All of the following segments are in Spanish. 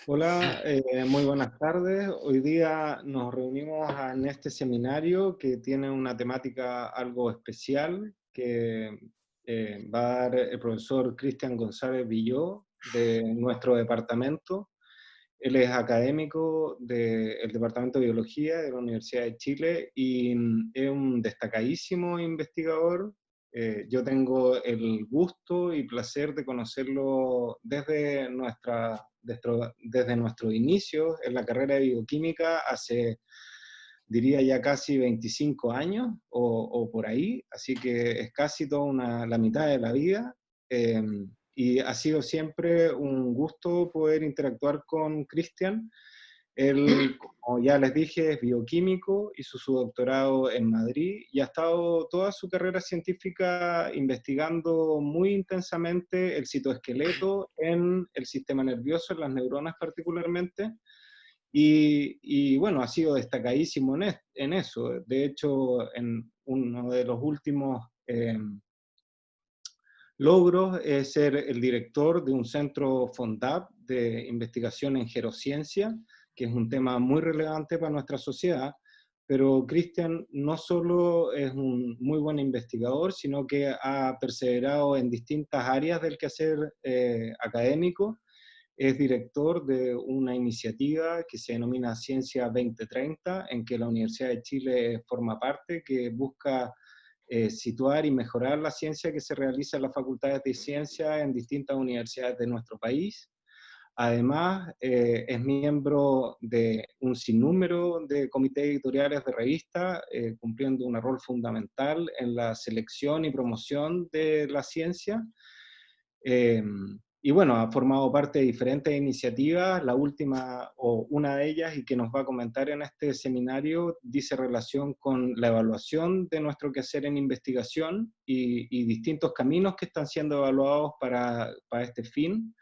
Hola, muy buenas tardes. Hoy día nos reunimos en este seminario que tiene una temática algo especial que va a dar el profesor Cristian González Villó de nuestro departamento. Él es académico del Departamento de Biología de la Universidad de Chile y es un destacadísimo investigador. Yo tengo el gusto y placer de conocerlo desde nuestro inicio en la carrera de bioquímica hace, diría ya casi 25 años o por ahí, así que es casi toda la mitad de la vida. Eh, y ha sido siempre un gusto poder interactuar con Cristian. Él, como ya les dije, es bioquímico, hizo su doctorado en Madrid y ha estado toda su carrera científica investigando muy intensamente el citoesqueleto en el sistema nervioso, en las neuronas particularmente. Y bueno, ha sido destacadísimo en eso. De hecho, en uno de los últimos logros es ser el director de un centro FONDAP de investigación en gerociencia, que es un tema muy relevante para nuestra sociedad. Pero Cristian no solo es un muy buen investigador, sino que ha perseverado en distintas áreas del quehacer académico. Es director de una iniciativa que se denomina Ciencia 2030, en que la Universidad de Chile forma parte, que busca situar y mejorar la ciencia que se realiza en las facultades de ciencia en distintas universidades de nuestro país. Además, es miembro de un sinnúmero de comités editoriales de revistas, cumpliendo un rol fundamental en la selección y promoción de la ciencia. Eh, y bueno, ha formado parte de diferentes iniciativas. La última, o una de ellas, y que nos va a comentar en este seminario, dice relación con la evaluación de nuestro quehacer en investigación y distintos caminos que están siendo evaluados para este fin.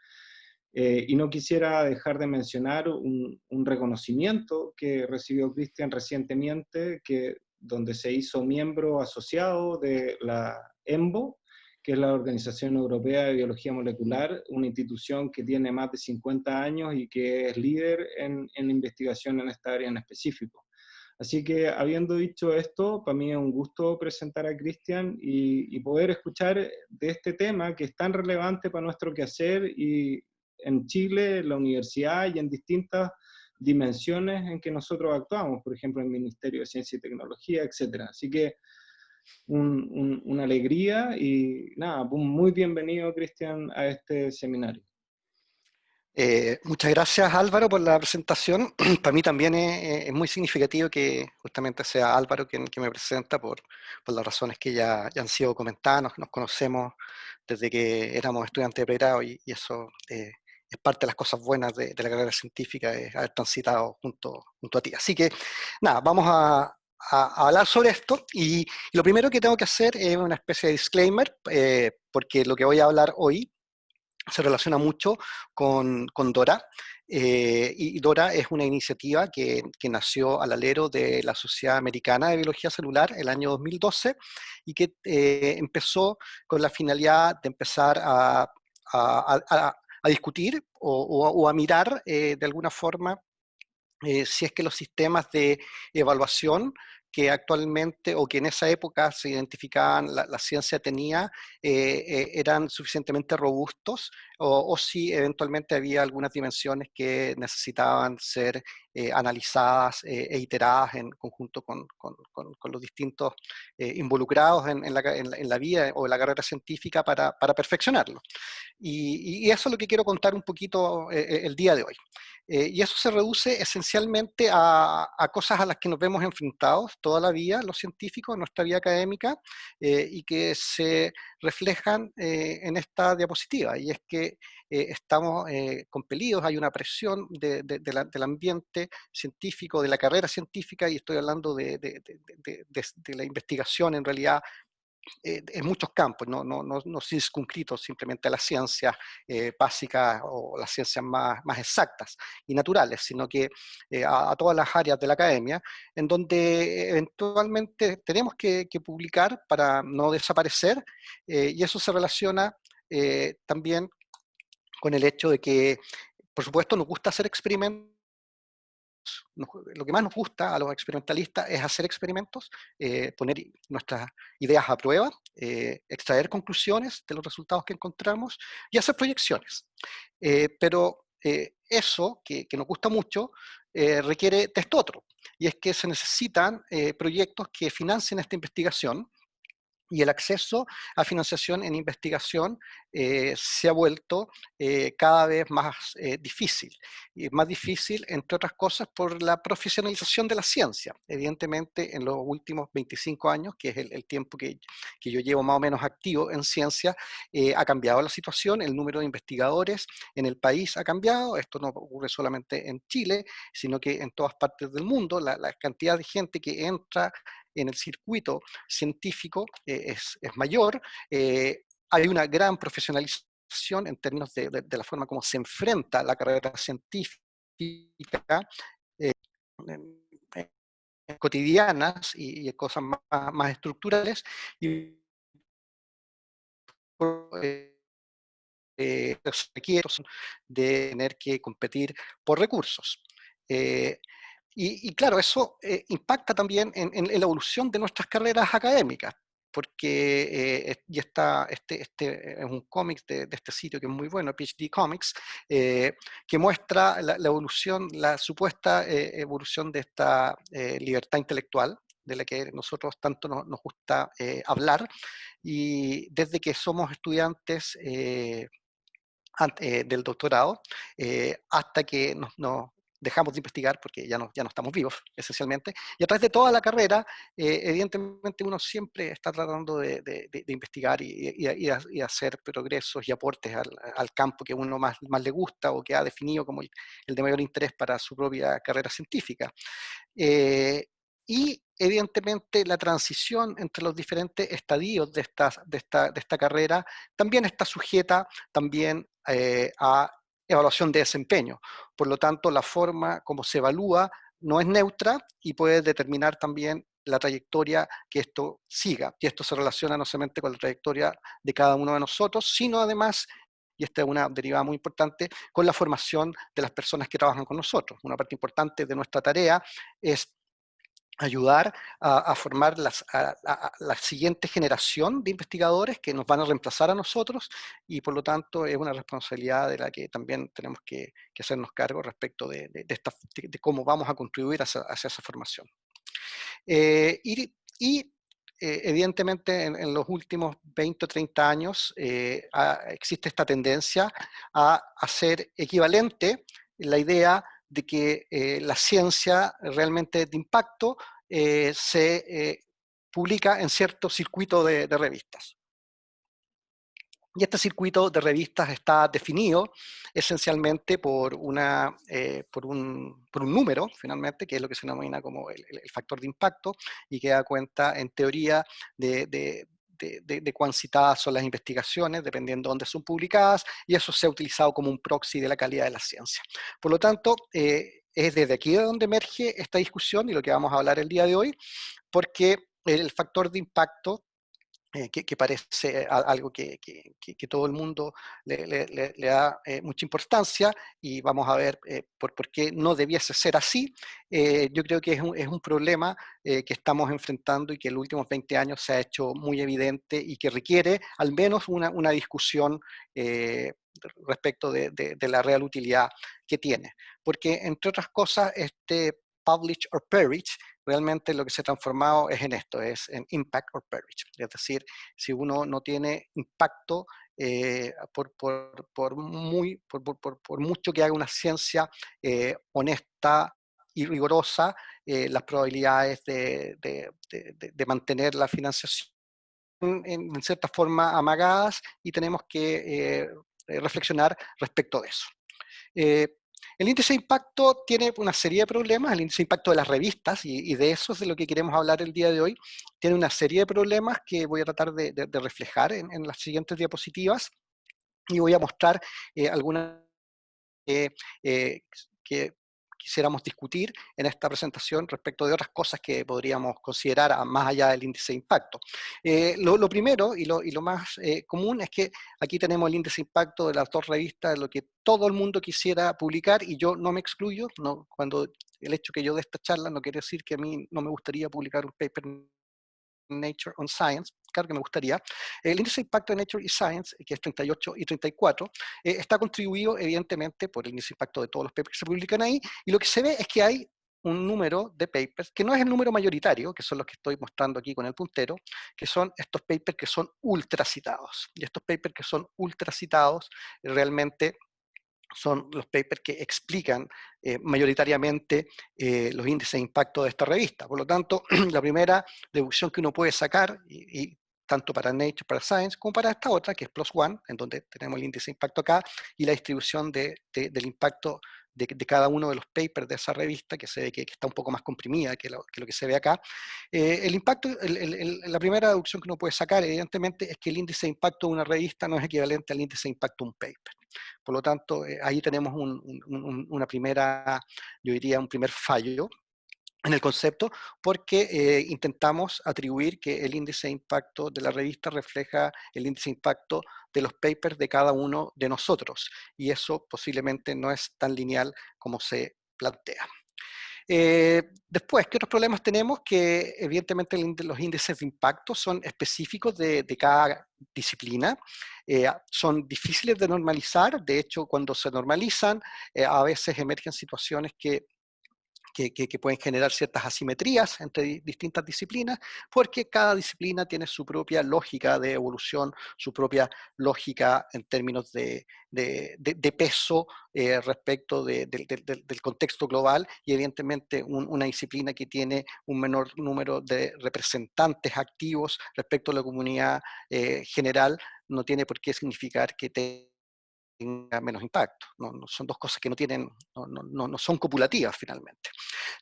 Y no quisiera dejar de mencionar un reconocimiento que recibió Cristian recientemente, donde se hizo miembro asociado de la EMBO, que es la Organización Europea de Biología Molecular, una institución que tiene más de 50 años y que es líder en investigación en esta área en específico. Así que, habiendo dicho esto, para mí es un gusto presentar a Cristian y poder escuchar de este tema que es tan relevante para nuestro quehacer y en Chile, en la universidad y en distintas dimensiones en que nosotros actuamos, por ejemplo, en el Ministerio de Ciencia y Tecnología, etcétera. Así que una alegría y nada, muy bienvenido, Cristian, a este seminario. Muchas gracias, Álvaro, por la presentación. Para mí también es muy significativo que justamente sea Álvaro quien me presenta por las razones que ya han sido comentadas. Nos conocemos desde que éramos estudiantes de pregrado y eso es parte de las cosas buenas de la carrera científica, es haber transitado junto a ti. Así que nada, vamos a hablar sobre esto y lo primero que tengo que hacer es una especie de disclaimer, porque lo que voy a hablar hoy se relaciona mucho con Dora. Y Dora es una iniciativa que nació al alero de la Sociedad Americana de Biología Celular el año 2012 y que empezó con la finalidad de empezar a discutir o a mirar de alguna forma si es que los sistemas de evaluación que actualmente o que en esa época se identificaban, la ciencia tenía, eran suficientemente robustos o si eventualmente había algunas dimensiones que necesitaban ser analizadas e iteradas en conjunto con los distintos involucrados en la vida o en la carrera científica para perfeccionarlo. Y eso es lo que quiero contar un poquito el día de hoy. Y eso se reduce esencialmente a cosas a las que nos vemos enfrentados toda la vida los científicos en nuestra vida académica y que se reflejan en esta diapositiva. Y es que estamos compelidos, hay una presión del ambiente científico, de la carrera científica, y estoy hablando de la investigación en realidad en muchos campos, no circunscritos simplemente a las ciencias básicas o las ciencias más exactas y naturales, sino que a todas las áreas de la academia, en donde eventualmente tenemos que publicar para no desaparecer, y eso se relaciona también con el hecho de que Por supuesto, nos gusta hacer experimentos. Lo que más nos gusta a los experimentalistas es hacer experimentos, poner nuestras ideas a prueba, extraer conclusiones de los resultados que encontramos y hacer proyecciones. Pero eso, que nos gusta mucho, requiere de esto otro, y es que se necesitan proyectos que financien esta investigación, y el acceso a financiación en investigación se ha vuelto cada vez más difícil. Y más difícil, entre otras cosas, por la profesionalización de la ciencia. Evidentemente, en los últimos 25 años, que es el tiempo que yo llevo más o menos activo en ciencia, ha cambiado la situación, el número de investigadores en el país ha cambiado. Esto no ocurre solamente en Chile, sino que en todas partes del mundo. La cantidad de gente que entra en el circuito científico es mayor, hay una gran profesionalización en términos de la forma como se enfrenta la carrera científica eh, en, en cotidianas y cosas más estructurales, y requietos de tener que competir por recursos. Y claro, eso impacta también en la evolución de nuestras carreras académicas, porque este es un cómic de este sitio que es muy bueno, PhD Comics, que muestra la evolución, la supuesta evolución de esta libertad intelectual, de la que nosotros tanto nos gusta hablar, y desde que somos estudiantes del doctorado, hasta que nos dejamos de investigar porque ya no estamos vivos, esencialmente. Y a través de toda la carrera, evidentemente uno siempre está tratando de investigar y hacer progresos y aportes al campo que uno más le gusta o que ha definido como el de mayor interés para su propia carrera científica. Y evidentemente la transición entre los diferentes estadios de esta carrera también está sujeta también a evaluación de desempeño. Por lo tanto, la forma como se evalúa no es neutra y puede determinar también la trayectoria que esto siga. Y esto se relaciona no solamente con la trayectoria de cada uno de nosotros, sino además, y esta es una derivada muy importante, con la formación de las personas que trabajan con nosotros. Una parte importante de nuestra tarea es ayudar a formar la siguiente generación de investigadores que nos van a reemplazar a nosotros, y por lo tanto es una responsabilidad de la que también tenemos que hacernos cargo respecto de cómo vamos a contribuir hacia esa formación. Evidentemente en los últimos 20 o 30 años existe esta tendencia a hacer equivalente la idea de que la ciencia realmente de impacto se publica en cierto circuito de revistas. Y este circuito de revistas está definido esencialmente por un número, finalmente, que es lo que se denomina como el factor de impacto, y que da cuenta, en teoría, de cuán citadas son las investigaciones, dependiendo de dónde son publicadas, y eso se ha utilizado como un proxy de la calidad de la ciencia. Por lo tanto, es desde aquí de donde emerge esta discusión y lo que vamos a hablar el día de hoy, porque el factor de impacto, que parece algo que todo el mundo le da mucha importancia, y vamos a ver por qué no debiese ser así. Yo creo que es un problema que estamos enfrentando y que en los últimos 20 años se ha hecho muy evidente y que requiere al menos una discusión respecto de la real utilidad que tiene. Porque, entre otras cosas, este publish or perish realmente lo que se ha transformado es en esto, es en impact or perish. Es decir, si uno no tiene impacto, por mucho que haga una ciencia honesta y rigurosa, las probabilidades de mantener la financiación en cierta forma amagadas, y tenemos que reflexionar respecto de eso. El índice de impacto tiene una serie de problemas. El índice de impacto de las revistas, y de eso es de lo que queremos hablar el día de hoy, tiene una serie de problemas que voy a tratar de reflejar en las siguientes diapositivas, y voy a mostrar algunas eh, que quisiéramos discutir en esta presentación respecto de otras cosas que podríamos considerar más allá del índice de impacto. Lo primero y lo más común es que aquí tenemos el índice de impacto de las dos revistas, lo que todo el mundo quisiera publicar, y yo no me excluyo, no, cuando el hecho que yo dé esta charla no quiere decir que a mí no me gustaría publicar un paper Nature on Science, claro que me gustaría. El índice de impacto de Nature y Science, que es 38 y 34, está contribuido evidentemente por el índice de impacto de todos los papers que se publican ahí, y lo que se ve es que hay un número de papers, que no es el número mayoritario, que son los que estoy mostrando aquí con el puntero, que son estos papers que son ultra citados. Y estos papers que son ultra citados realmente son los papers que explican mayoritariamente los índices de impacto de esta revista. Por lo tanto, la primera deducción que uno puede sacar, y tanto para Nature, para Science, como para esta otra, que es Plus One, en donde tenemos el índice de impacto acá, y la distribución del impacto de cada uno de los papers de esa revista, que se ve que está un poco más comprimida que lo que se ve acá. El impacto, la primera deducción que uno puede sacar, evidentemente, es que el índice de impacto de una revista no es equivalente al índice de impacto de un paper. Por lo tanto, ahí tenemos una primera, yo diría, un primer fallo en el concepto, porque intentamos atribuir que el índice de impacto de la revista refleja el índice de impacto de los papers de cada uno de nosotros, y eso posiblemente no es tan lineal como se plantea. Después, ¿qué otros problemas tenemos? Que evidentemente los índices de impacto son específicos de cada disciplina, son difíciles de normalizar. De hecho, cuando se normalizan, a veces emergen situaciones que pueden generar ciertas asimetrías entre distintas disciplinas, porque cada disciplina tiene su propia lógica de evolución, su propia lógica en términos de peso respecto del contexto global, y evidentemente una disciplina que tiene un menor número de representantes activos respecto a la comunidad general no tiene por qué significar que tenga menos impacto. Son dos cosas que no son copulativas finalmente.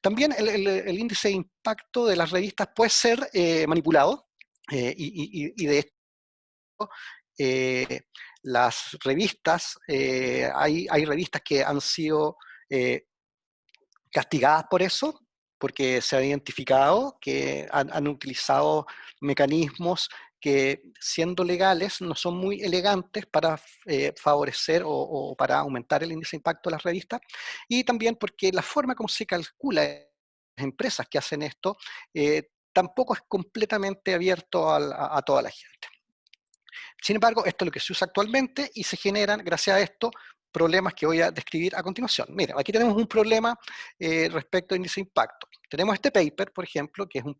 También el índice de impacto de las revistas puede ser manipulado, y de hecho eh, las revistas, hay revistas que han sido castigadas por eso, porque se ha identificado que han utilizado mecanismos que, siendo legales, no son muy elegantes para favorecer o para aumentar el índice de impacto de las revistas, y también porque la forma como se calcula las empresas que hacen esto tampoco es completamente abierto a toda la gente. Sin embargo, esto es lo que se usa actualmente, y se generan, gracias a esto, problemas que voy a describir a continuación. Miren, aquí tenemos un problema respecto a índice de impacto. Tenemos este paper, por ejemplo, que es un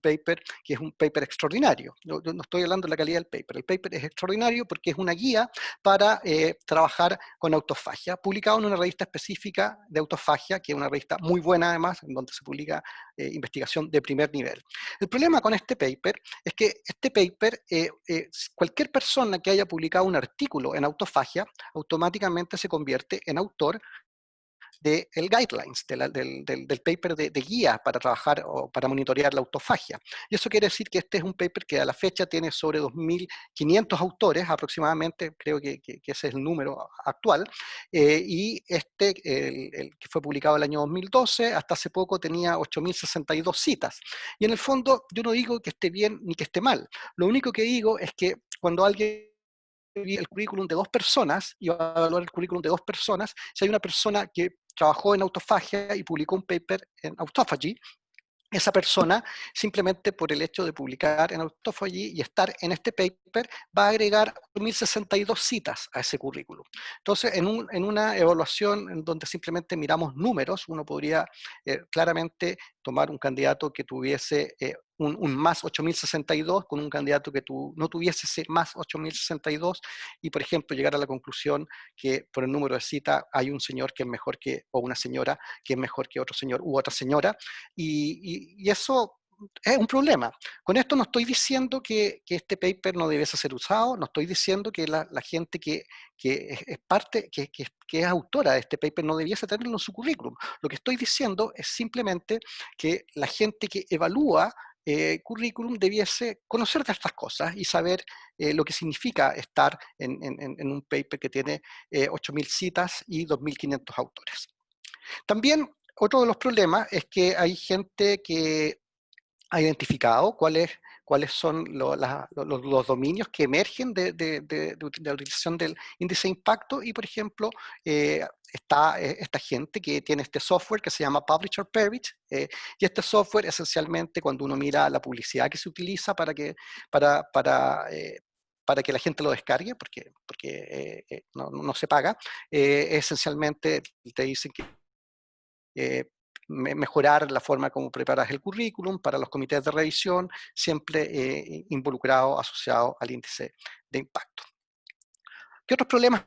paper extraordinario. Yo no estoy hablando de la calidad del paper. El paper es extraordinario porque es una guía para trabajar con autofagia, publicado en una revista específica de autofagia, que es una revista muy buena además, en donde se publica investigación de primer nivel. El problema con este paper es que este paper, cualquier persona que haya publicado un artículo en autofagia, automáticamente se convierte en autor del guidelines, del paper de guía para trabajar o para monitorear la autofagia. Y eso quiere decir que este es un paper que a la fecha tiene sobre 2.500 autores aproximadamente, creo que ese es el número actual, y el que fue publicado el año 2012, hasta hace poco tenía 8.062 citas. Y en el fondo yo no digo que esté bien ni que esté mal, lo único que digo es que cuando alguien el currículum de dos personas y va a evaluar el currículum de dos personas, si hay una persona que trabajó en autofagia y publicó un paper en autophagy, esa persona, simplemente por el hecho de publicar en autophagy y estar en este paper, va a agregar 1.062 citas a ese currículum. Entonces, en una evaluación en donde simplemente miramos números, uno podría claramente tomar un candidato que tuviese un más 8.062 con un candidato que no tuviese ese más 8.062, y por ejemplo llegar a la conclusión que por el número de citas hay un señor que es mejor que, o una señora que es mejor que otro señor u otra señora, y eso es un problema. Con esto no estoy diciendo que este paper no debiese ser usado, no estoy diciendo que la gente que es parte, que es autora de este paper no debiese tenerlo en su currículum. Lo que estoy diciendo es simplemente que la gente que evalúa currículum debiese conocer de estas cosas y saber lo que significa estar en un paper que tiene 8.000 citas y 2.500 autores. También otro de los problemas es que hay gente que ha identificado cuáles son los dominios que emergen de la utilización del índice de impacto y, por ejemplo, está esta gente que tiene este software que se llama Publisher Page, y este software esencialmente cuando uno mira la publicidad que se utiliza para, para, eh, para que la gente lo descargue, porque no se paga, esencialmente te dicen que mejorar la forma como preparas el currículum para los comités de revisión, siempre involucrado, asociado al índice de impacto. ¿Qué otros problemas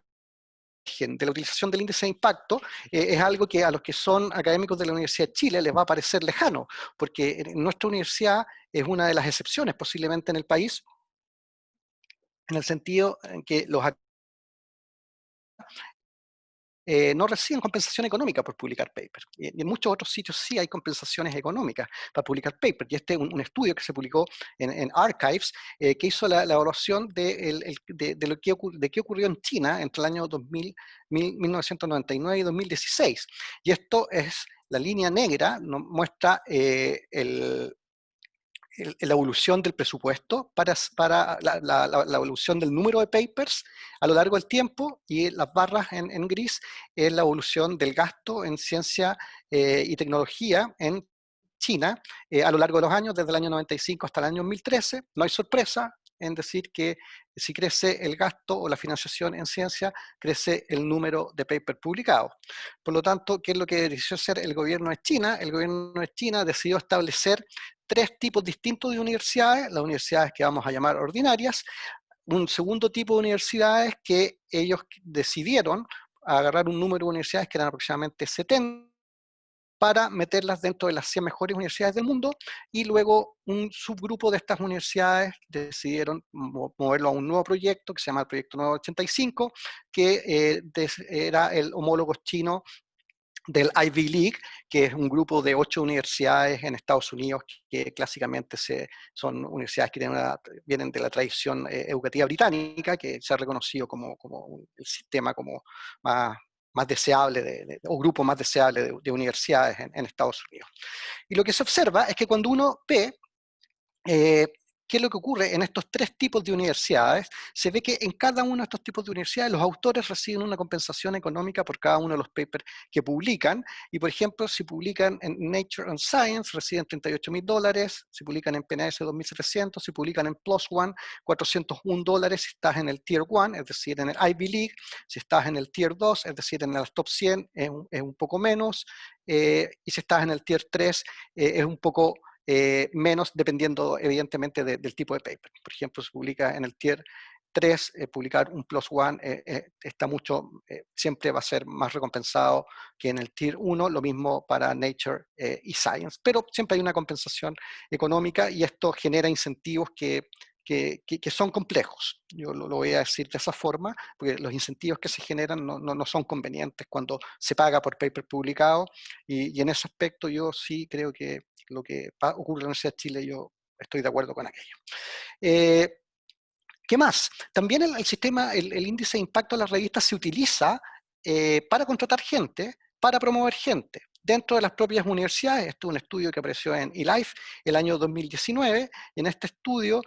de la utilización del índice de impacto? Es algo que a los que son académicos de la Universidad de Chile les va a parecer lejano, porque nuestra universidad es una de las excepciones posiblemente en el país, en el sentido en que los no reciben compensación económica por publicar papers. Y en muchos otros sitios sí hay compensaciones económicas para publicar papers. Y este es un estudio que se publicó en Archives, que hizo la evaluación de qué ocurrió en China entre el año 1999 y 2016. Y esto es la línea negra, nos muestra la evolución del presupuesto para la evolución del número de papers a lo largo del tiempo, y las barras en gris es la evolución del gasto en ciencia y tecnología en China a lo largo de los años, desde el año 95 hasta el año 2013. No hay sorpresa en decir que si crece el gasto o la financiación en ciencia, crece el número de papers publicados. Por lo tanto, ¿qué es lo que decidió hacer el gobierno de China? El gobierno de China decidió establecer tres tipos distintos de universidades: las universidades que vamos a llamar ordinarias, un segundo tipo de universidades que ellos decidieron agarrar un número de universidades que eran aproximadamente 70 para meterlas dentro de las 100 mejores universidades del mundo, y luego un subgrupo de estas universidades decidieron moverlo a un nuevo proyecto que se llama el Proyecto Nuevo 85, que era el homólogo chino del Ivy League, que es un grupo de 8 universidades en Estados Unidos que clásicamente son universidades que vienen de la tradición educativa británica, que se ha reconocido como el sistema como más deseable, o grupo más deseable de universidades en Estados Unidos. Y lo que se observa es que cuando uno ve ¿qué es lo que ocurre en estos tres tipos de universidades? Se ve que en cada uno de estos tipos de universidades los autores reciben una compensación económica por cada uno de los papers que publican. Y, por ejemplo, si publican en Nature and Science, reciben $38,000, si publican en PNAS, 2.700, si publican en PLOS ONE, $401 si estás en el Tier 1, es decir, en el Ivy League. Si estás en el Tier 2, es decir, en el Top 100, es un poco menos. Y si estás en el Tier 3, es un poco menos, dependiendo evidentemente del tipo de paper. Por ejemplo, se publica en el Tier 3, publicar un PLOS ONE está siempre va a ser más recompensado que en el Tier 1, lo mismo para Nature y Science, pero siempre hay una compensación económica, y esto genera incentivos que son complejos. Yo lo voy a decir de esa forma, porque los incentivos que se generan no son convenientes cuando se paga por paper publicado, y en ese aspecto yo sí creo que lo que ocurre en la Universidad de Chile, yo estoy de acuerdo con aquello. ¿Qué más? También el sistema, el índice de impacto de las revistas se utiliza para contratar gente, para promover gente dentro de las propias universidades. Este es un estudio que apareció en eLife el año 2019, y en este estudio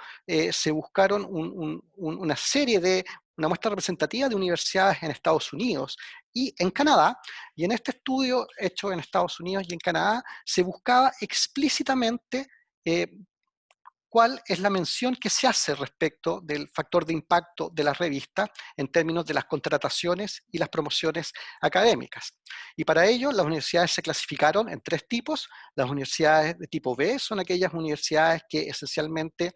se buscaron una muestra representativa de universidades en Estados Unidos y en Canadá, y en este estudio hecho en Estados Unidos y en Canadá se buscaba explícitamente cuál es la mención que se hace respecto del factor de impacto de la revista en términos de las contrataciones y las promociones académicas. Y para ello, las universidades se clasificaron en tres tipos. Las universidades de tipo B son aquellas universidades que esencialmente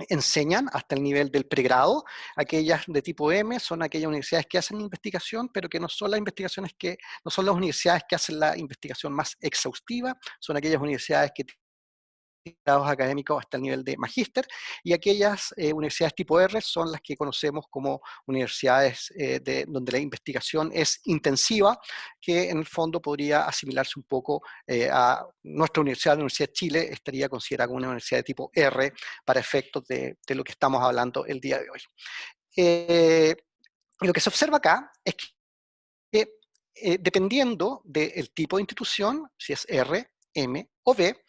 enseñan hasta el nivel del pregrado. Aquellas de tipo M son aquellas universidades que hacen investigación, pero que no son no son las universidades que hacen la investigación más exhaustiva, son aquellas universidades que grados académicos hasta el nivel de magíster, y aquellas universidades tipo R son las que conocemos como universidades donde la investigación es intensiva, que en el fondo podría asimilarse un poco a nuestra universidad, la Universidad de Chile, estaría considerada como una universidad de tipo R para efectos de lo que estamos hablando el día de hoy. Y lo que se observa acá es que dependiendo del tipo de institución, si es R, M o B,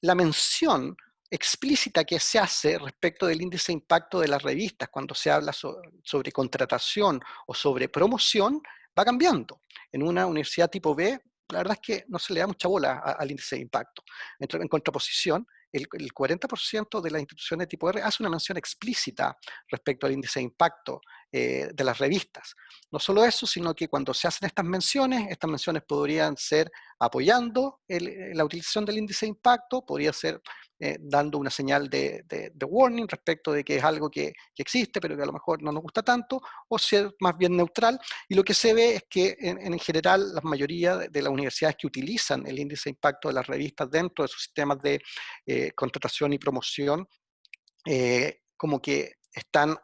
la mención explícita que se hace respecto del índice de impacto de las revistas cuando se habla sobre contratación o sobre promoción va cambiando. En una universidad tipo B, la verdad es que no se le da mucha bola al índice de impacto. En contraposición, el 40% de las instituciones de tipo R hace una mención explícita respecto al índice de impacto de las revistas. No solo eso, sino que cuando se hacen estas menciones podrían ser apoyando la utilización del índice de impacto, podría ser dando una señal de warning respecto de que es algo que existe, pero que a lo mejor no nos gusta tanto, o ser más bien neutral. Y lo que se ve es que en general la mayoría de las universidades que utilizan el índice de impacto de las revistas dentro de sus sistemas de contratación y promoción, como que están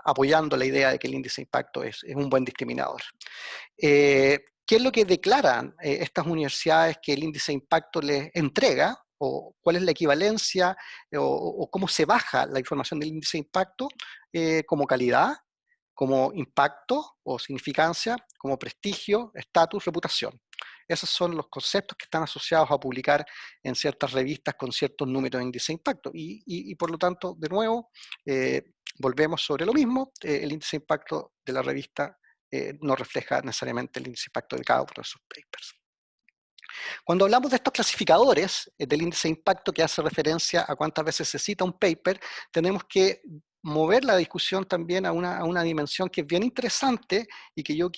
apoyando la idea de que el índice de impacto es un buen discriminador. ¿Qué es lo que declaran estas universidades que el índice de impacto les entrega? ¿O cuál es la equivalencia? O cómo se baja la información del índice de impacto? Como calidad, como impacto o significancia, como prestigio, estatus, reputación. Esos son los conceptos que están asociados a publicar en ciertas revistas con ciertos números de índice de impacto. Y por lo tanto, de nuevo, volvemos sobre lo mismo. El índice de impacto de la revista no refleja necesariamente el índice de impacto de cada uno de sus papers. Cuando hablamos de estos clasificadores del índice de impacto que hace referencia a cuántas veces se cita un paper, tenemos que mover la discusión también a una dimensión que es bien interesante y que yo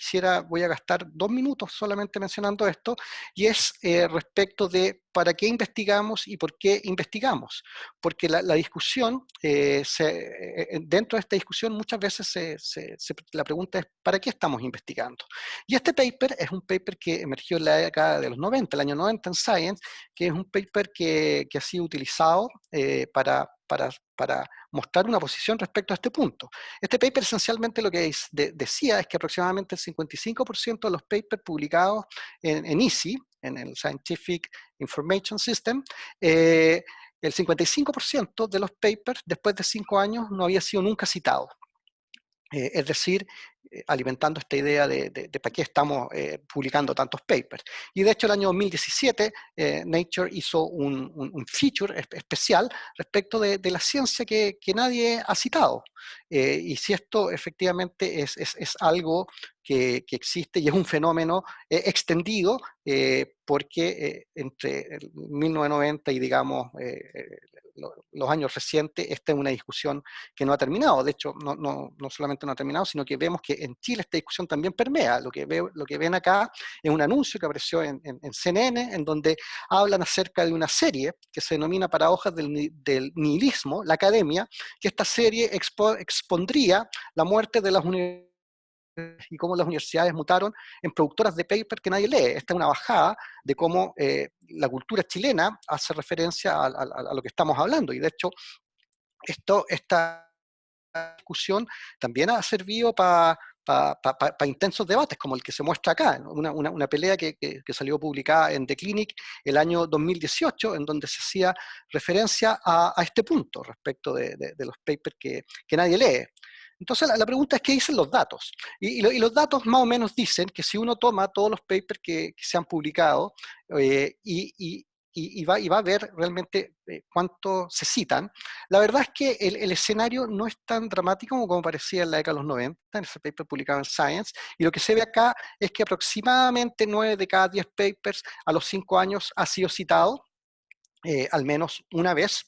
voy a gastar 2 minutos solamente mencionando esto, y es respecto de para qué investigamos y por qué investigamos. Porque la discusión, dentro de esta discusión muchas veces la pregunta es ¿para qué estamos investigando? Y este paper es un paper que emergió en la década de los 90, el año 90 en Science, que es un paper que ha sido utilizado para mostrar una posición respecto a este punto. Este paper esencialmente lo que decía es que aproximadamente el 55% de los papers publicados en EASY, en el Scientific Information System, el 55% de los papers después de 5 años no había sido nunca citado. Es decir, alimentando esta idea de para qué estamos publicando tantos papers. Y de hecho el año 2017 Nature hizo un feature especial respecto de la ciencia que nadie ha citado. Y si esto efectivamente es algo que existe y es un fenómeno extendido, porque entre 1990 y digamos los años recientes, esta es una discusión que no ha terminado. De hecho, no solamente no ha terminado, sino que vemos que en Chile esta discusión también permea. Lo que ven acá es un anuncio que apareció en CNN, en donde hablan acerca de una serie que se denomina Paradojas del Nihilismo, la academia, que esta serie expondría la muerte de las universidades y cómo las universidades mutaron en productoras de paper que nadie lee. Esta es una bajada de cómo la cultura chilena hace referencia a lo que estamos hablando. Y de hecho, esta discusión también ha servido para intensos debates, como el que se muestra acá, ¿no? Una pelea que salió publicada en The Clinic el año 2018, en donde se hacía referencia a este punto respecto de los papers que nadie lee. Entonces la pregunta es, ¿qué dicen los datos? Y los datos más o menos dicen que si uno toma todos los papers que se han publicado y va a ver realmente cuánto se citan, la verdad es que el escenario no es tan dramático como parecía en la década de los 90, en ese paper publicado en Science, y lo que se ve acá es que aproximadamente 9 de cada 10 papers a los 5 años ha sido citado al menos una vez.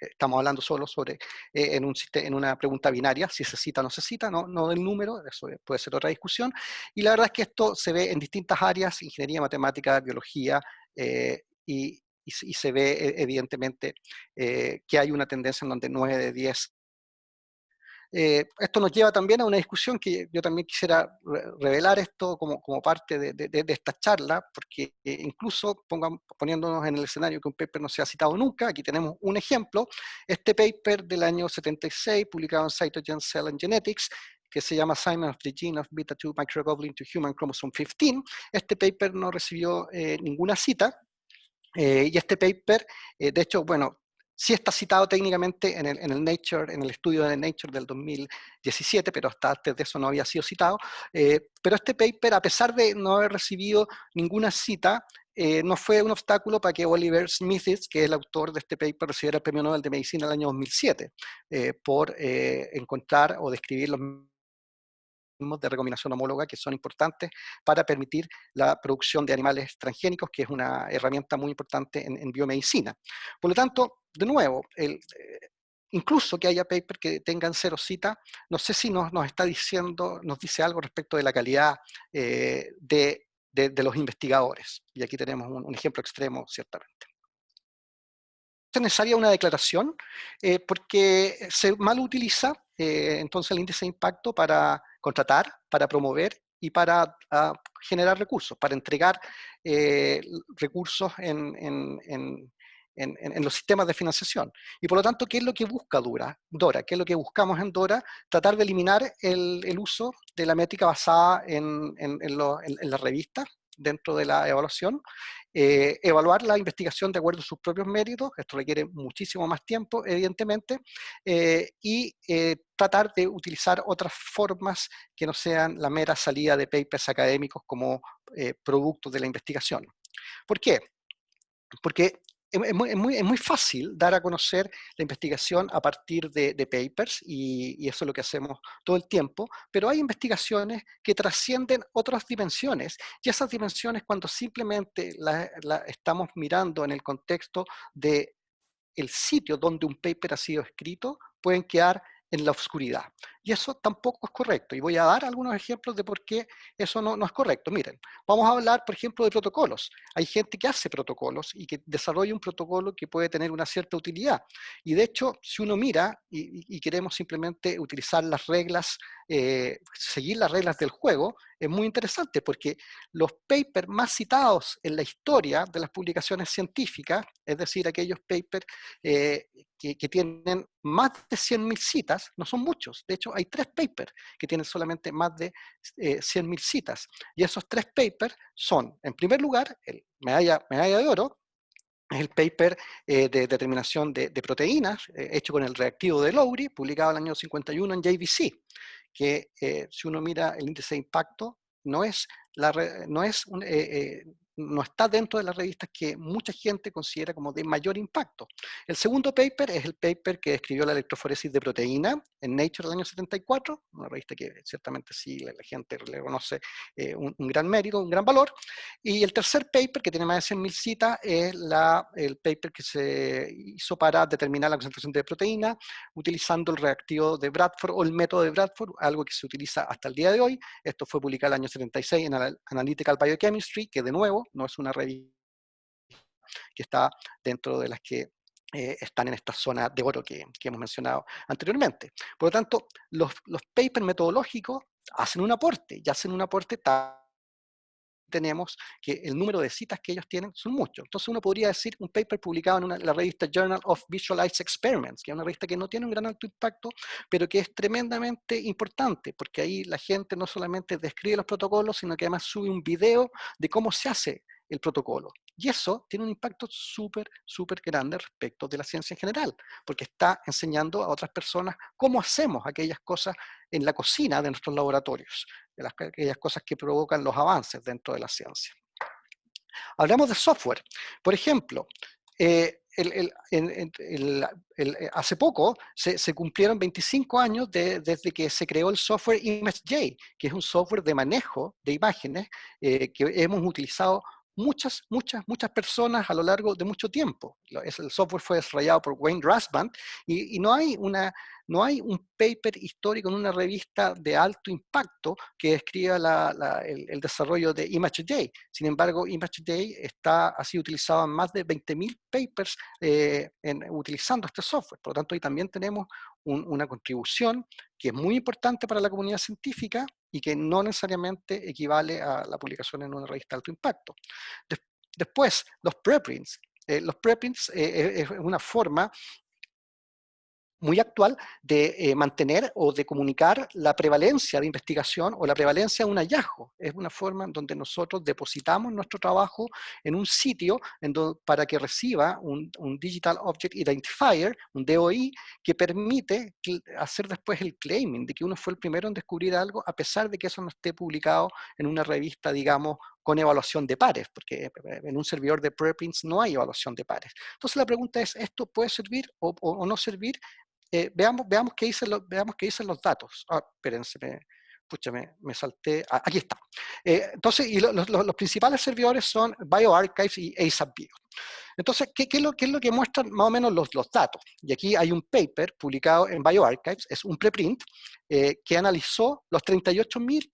Estamos hablando solo sobre en una pregunta binaria, si se cita o no se cita, no del número, eso puede ser otra discusión. Y la verdad es que esto se ve en distintas áreas, ingeniería, matemática, biología, y se ve evidentemente que hay una tendencia en donde 9 de 10. Esto nos lleva también a una discusión que yo también quisiera revelar esto como parte de esta charla, porque incluso poniéndonos en el escenario que un paper no se ha citado nunca, aquí tenemos un ejemplo, este paper del año 76, publicado en Cytogen Cell and Genetics, que se llama Assignment of the Gene of Beta-2 Microglobulin to Human Chromosome 15. Este paper no recibió ninguna cita, y este paper, de hecho, bueno, sí está citado técnicamente en el Nature, en el estudio de Nature del 2017, pero hasta antes de eso no había sido citado. Pero este paper, a pesar de no haber recibido ninguna cita, no fue un obstáculo para que Oliver Smith, que es el autor de este paper, recibiera el Premio Nobel de Medicina en el año 2007 por encontrar o describir los de recombinación homóloga que son importantes para permitir la producción de animales transgénicos, que es una herramienta muy importante en biomedicina. Por lo tanto, de nuevo, incluso que haya paper que tengan cero cita, no sé si nos está diciendo, nos dice algo respecto de la calidad de los investigadores. Y aquí tenemos un ejemplo extremo, ciertamente. Es necesaria una declaración porque se mal utiliza entonces el índice de impacto para contratar, para promover y para generar recursos, para entregar recursos en los sistemas de financiación. Y por lo tanto, ¿qué es lo que busca Dora? ¿Qué es lo que buscamos en Dora? Tratar de eliminar el uso de la métrica basada en las revistas dentro de la evaluación, evaluar la investigación de acuerdo a sus propios méritos, esto requiere muchísimo más tiempo, evidentemente, y tratar de utilizar otras formas que no sean la mera salida de papers académicos como productos de la investigación. ¿Por qué? Porque es muy fácil dar a conocer la investigación a partir de papers y eso es lo que hacemos todo el tiempo, pero hay investigaciones que trascienden otras dimensiones y esas dimensiones cuando simplemente la estamos mirando en el contexto de el sitio donde un paper ha sido escrito, pueden quedar en la oscuridad. Y eso tampoco es correcto. Y voy a dar algunos ejemplos de por qué eso no es correcto. Miren, vamos a hablar, por ejemplo, de protocolos. Hay gente que hace protocolos y que desarrolla un protocolo que puede tener una cierta utilidad. Y de hecho, si uno mira y queremos simplemente utilizar las reglas, seguir las reglas del juego, es muy interesante porque los papers más citados en la historia de las publicaciones científicas, es decir, aquellos papers que tienen más de 100.000 citas, no son muchos. De hecho, hay 3 papers que tienen solamente más de 100.000 citas. Y esos 3 papers son, en primer lugar, el medalla de oro, es el paper de determinación de proteínas, hecho con el reactivo de Lowry, publicado en el año 51 en JVC, que si uno mira el índice de impacto, no es, no está dentro de las revistas que mucha gente considera como de mayor impacto. El segundo paper es el paper que describió la electroforesis de proteína en Nature del año 74, una revista que ciertamente sí la gente le conoce un gran mérito, un gran valor. Y el tercer paper, que tiene más de 100.000 citas, es el paper que se hizo para determinar la concentración de proteína utilizando el reactivo de Bradford o el método de Bradford, algo que se utiliza hasta el día de hoy. Esto fue publicado en el año 76 en Analytical Biochemistry, que de nuevo no es una revista que está dentro de las que están en esta zona de oro que hemos mencionado anteriormente. Por lo tanto, los papers metodológicos hacen un aporte y hacen un aporte tenemos que el número de citas que ellos tienen son muchos. Entonces uno podría decir un paper publicado en la revista Journal of Visualized Experiments, que es una revista que no tiene un gran alto impacto, pero que es tremendamente importante, porque ahí la gente no solamente describe los protocolos, sino que además sube un video de cómo se hace el protocolo. Y eso tiene un impacto súper grande respecto de la ciencia en general, porque está enseñando a otras personas cómo hacemos aquellas cosas en la cocina de nuestros laboratorios, de aquellas cosas que provocan los avances dentro de la ciencia. Hablamos de software. Por ejemplo, hace poco se cumplieron 25 años desde que se creó el software ImageJ, que es un software de manejo de imágenes que hemos utilizado muchas personas a lo largo de mucho tiempo. El software fue desarrollado por Wayne Rasband y no hay un paper histórico en una revista de alto impacto que describa el desarrollo de ImageJ. Sin embargo, ImageJ ha sido utilizado en más de 20.000 papers utilizando este software. Por lo tanto, ahí también tenemos una contribución que es muy importante para la comunidad científica y que no necesariamente equivale a la publicación en una revista de alto impacto. Después, los preprints. Los preprints es una forma muy actual de mantener o de comunicar la prevalencia de investigación o la prevalencia de un hallazgo. Es una forma en donde nosotros depositamos nuestro trabajo en un sitio para que reciba un Digital Object Identifier, un DOI, que permite hacer después el claiming de que uno fue el primero en descubrir algo, a pesar de que eso no esté publicado en una revista, digamos, con evaluación de pares, porque en un servidor de preprints no hay evaluación de pares. Entonces la pregunta es, ¿esto puede servir o no servir? Veamos qué dicen los datos. Espérense, me salté. Aquí está. Entonces, y los principales servidores son bioRxiv y ASAP.Bio. Entonces, ¿qué es lo que muestran más o menos los datos? Y aquí hay un paper publicado en bioRxiv, es un preprint, que analizó los 38.000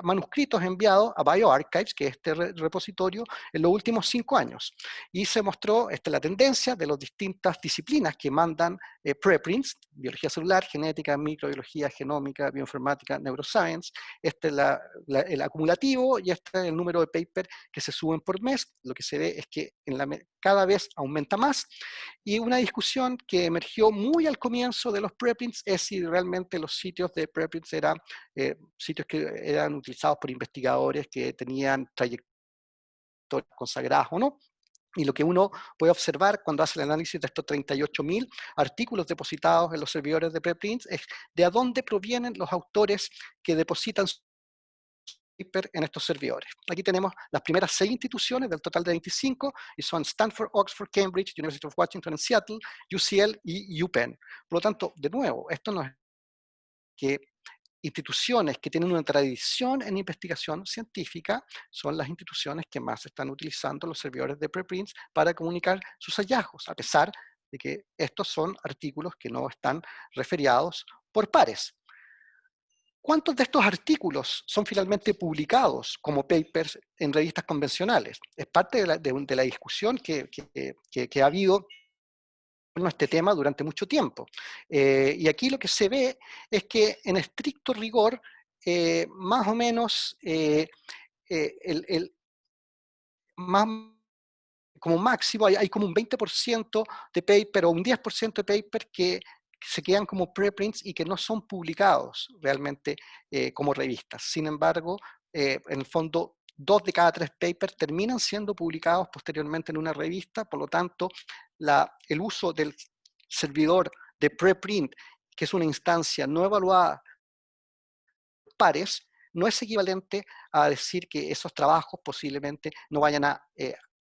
manuscritos enviados a bioRxiv, que es este repositorio, en los últimos 5 años. Y se mostró la tendencia de las distintas disciplinas que mandan preprints: biología celular, genética, microbiología, genómica, bioinformática, neuroscience. Este es el acumulativo y este es el número de papers que se suben por mes. Lo que se ve es que cada vez aumenta más. Y una discusión que emergió muy al comienzo de los preprints es si realmente los sitios de preprints eran sitios que eran utilizados por investigadores que tenían trayectorias consagradas o no. Y lo que uno puede observar cuando hace el análisis de estos 38.000 artículos depositados en los servidores de preprints es de a dónde provienen los autores que depositan su paper en estos servidores. Aquí tenemos las primeras 6 instituciones del total de 25, y son Stanford, Oxford, Cambridge, University of Washington en Seattle, UCL y UPenn. Por lo tanto, de nuevo, esto no es que instituciones que tienen una tradición en investigación científica son las instituciones que más están utilizando los servidores de preprints para comunicar sus hallazgos, a pesar de que estos son artículos que no están referiados por pares. ¿Cuántos de estos artículos son finalmente publicados como papers en revistas convencionales? Es parte de la discusión que ha habido en este tema durante mucho tiempo. Y aquí lo que se ve es que en estricto rigor, más o menos, más, como máximo hay como un 20% de paper o un 10% de paper que se quedan como preprints y que no son publicados realmente como revistas. Sin embargo, en el fondo, 2 de cada 3 papers terminan siendo publicados posteriormente en una revista. Por lo tanto, el uso del servidor de preprint, que es una instancia no evaluada por pares, no es equivalente a decir que esos trabajos posiblemente no vayan a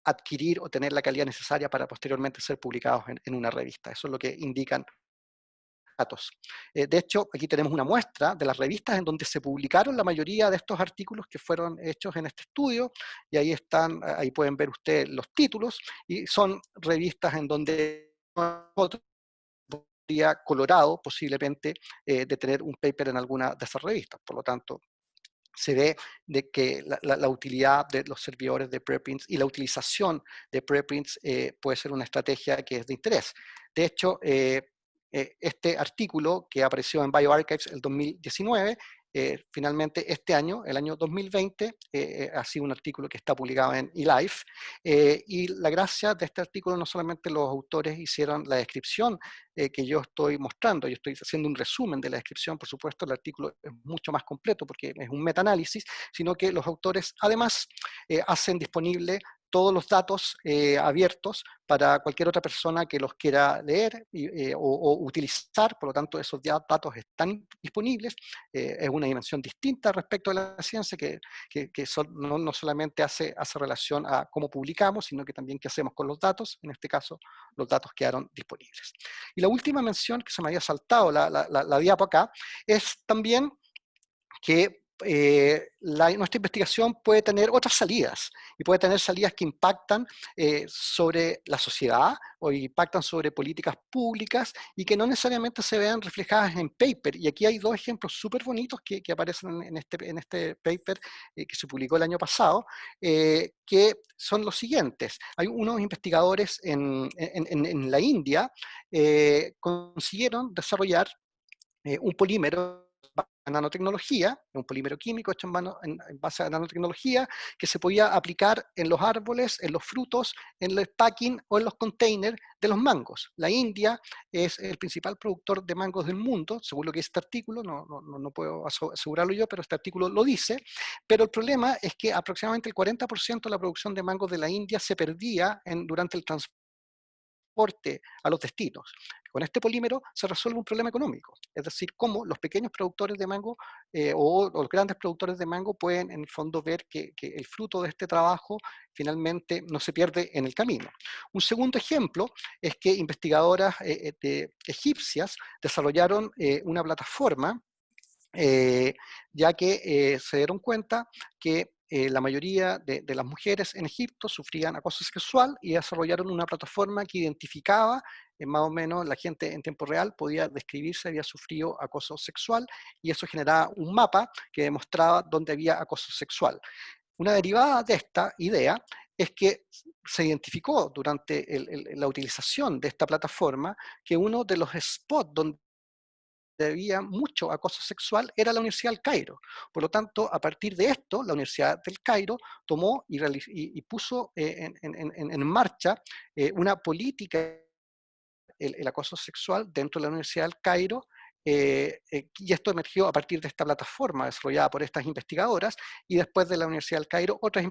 adquirir o tener la calidad necesaria para posteriormente ser publicados en una revista. Eso es lo que indican datos. De hecho, aquí tenemos una muestra de las revistas en donde se publicaron la mayoría de estos artículos que fueron hechos en este estudio, y ahí están, ahí pueden ver ustedes los títulos, y son revistas en donde nosotros podría Colorado posiblemente de tener un paper en alguna de esas revistas. Por lo tanto, se ve de que la utilidad de los servidores de preprints y la utilización de preprints puede ser una estrategia que es de interés. De hecho, este artículo que apareció en bioRxiv el 2019, finalmente este año, el año 2020, ha sido un artículo que está publicado en eLife, y la gracia de este artículo no solamente los autores hicieron la descripción que yo estoy mostrando, yo estoy haciendo un resumen de la descripción. Por supuesto, el artículo es mucho más completo porque es un metaanálisis, sino que los autores además hacen disponible todos los datos abiertos para cualquier otra persona que los quiera leer o utilizar. Por lo tanto, esos datos están disponibles. Es una dimensión distinta respecto a la ciencia que no solamente hace relación a cómo publicamos, sino que también qué hacemos con los datos. En este caso, los datos quedaron disponibles. Y la última mención, que se me había saltado la diapo acá, es también que nuestra investigación puede tener otras salidas, y puede tener salidas que impactan sobre la sociedad o impactan sobre políticas públicas y que no necesariamente se vean reflejadas en paper. Y aquí hay 2 ejemplos súper bonitos que aparecen en este paper que se publicó el año pasado, que son los siguientes. Hay unos investigadores en la India consiguieron desarrollar un polímero en nanotecnología, un polímero químico hecho en base a nanotecnología, que se podía aplicar en los árboles, en los frutos, en el packing o en los containers de los mangos. La India es el principal productor de mangos del mundo, según lo que dice este artículo, no puedo asegurarlo yo, pero este artículo lo dice, pero el problema es que aproximadamente el 40% de la producción de mangos de la India se perdía durante el transporte a los destinos. Con este polímero se resuelve un problema económico, es decir, cómo los pequeños productores de mango o los grandes productores de mango pueden en el fondo ver que el fruto de este trabajo finalmente no se pierde en el camino. Un segundo ejemplo es que investigadoras egipcias desarrollaron una plataforma ya que se dieron cuenta que la mayoría de las mujeres en Egipto sufrían acoso sexual y desarrollaron una plataforma que identificaba más o menos la gente en tiempo real podía describir si había sufrido acoso sexual y eso generaba un mapa que demostraba dónde había acoso sexual. Una derivada de esta idea es que se identificó durante la utilización de esta plataforma que uno de los spots donde había mucho acoso sexual era la Universidad del Cairo. Por lo tanto, a partir de esto, la Universidad del Cairo tomó y puso en marcha una política, el acoso sexual dentro de la Universidad del Cairo, y esto emergió a partir de esta plataforma desarrollada por estas investigadoras, y después de la Universidad del Cairo, otras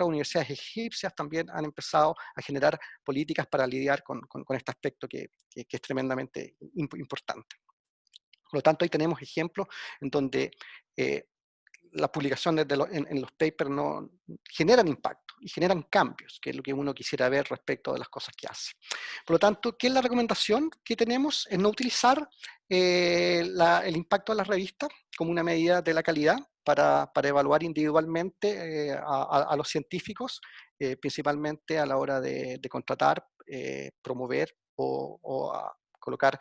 universidades egipcias también han empezado a generar políticas para lidiar con este aspecto que es tremendamente importante. Por lo tanto, ahí tenemos ejemplos en donde las publicaciones en los papers no generan impacto y generan cambios, que es lo que uno quisiera ver respecto de las cosas que hace. Por lo tanto, ¿qué es la recomendación que tenemos? Es no utilizar el impacto de las revistas como una medida de la calidad para evaluar individualmente a los científicos, principalmente a la hora de contratar, promover o colocar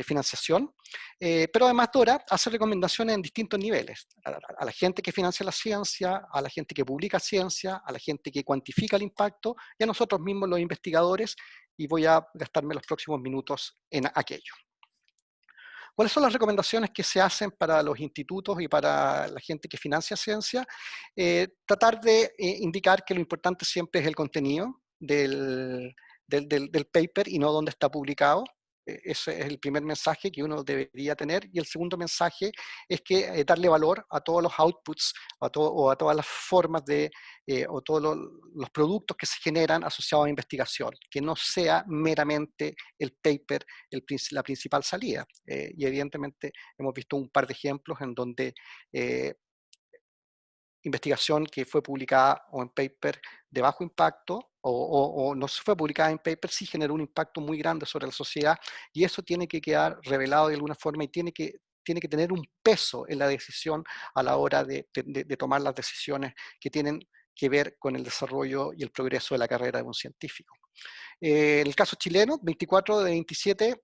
financiación, pero además Dora hace recomendaciones en distintos niveles, a la gente que financia la ciencia, a la gente que publica ciencia, a la gente que cuantifica el impacto y a nosotros mismos los investigadores, y voy a gastarme los próximos minutos en aquello. ¿Cuáles son las recomendaciones que se hacen para los institutos y para la gente que financia ciencia? Tratar de indicar que lo importante siempre es el contenido del paper y no dónde está publicado. Ese es el primer mensaje que uno debería tener. Y el segundo mensaje es que darle valor a todos los outputs o a todas las formas o todos los productos que se generan asociados a investigación, que no sea meramente el paper la principal salida. Y evidentemente hemos visto un par de ejemplos en donde investigación que fue publicada o en paper de bajo impacto o no se fue publicada en paper, sí generó un impacto muy grande sobre la sociedad, y eso tiene que quedar revelado de alguna forma y tiene que tener un peso en la decisión a la hora de tomar las decisiones que tienen que ver con el desarrollo y el progreso de la carrera de un científico. En el caso chileno, 24 de 27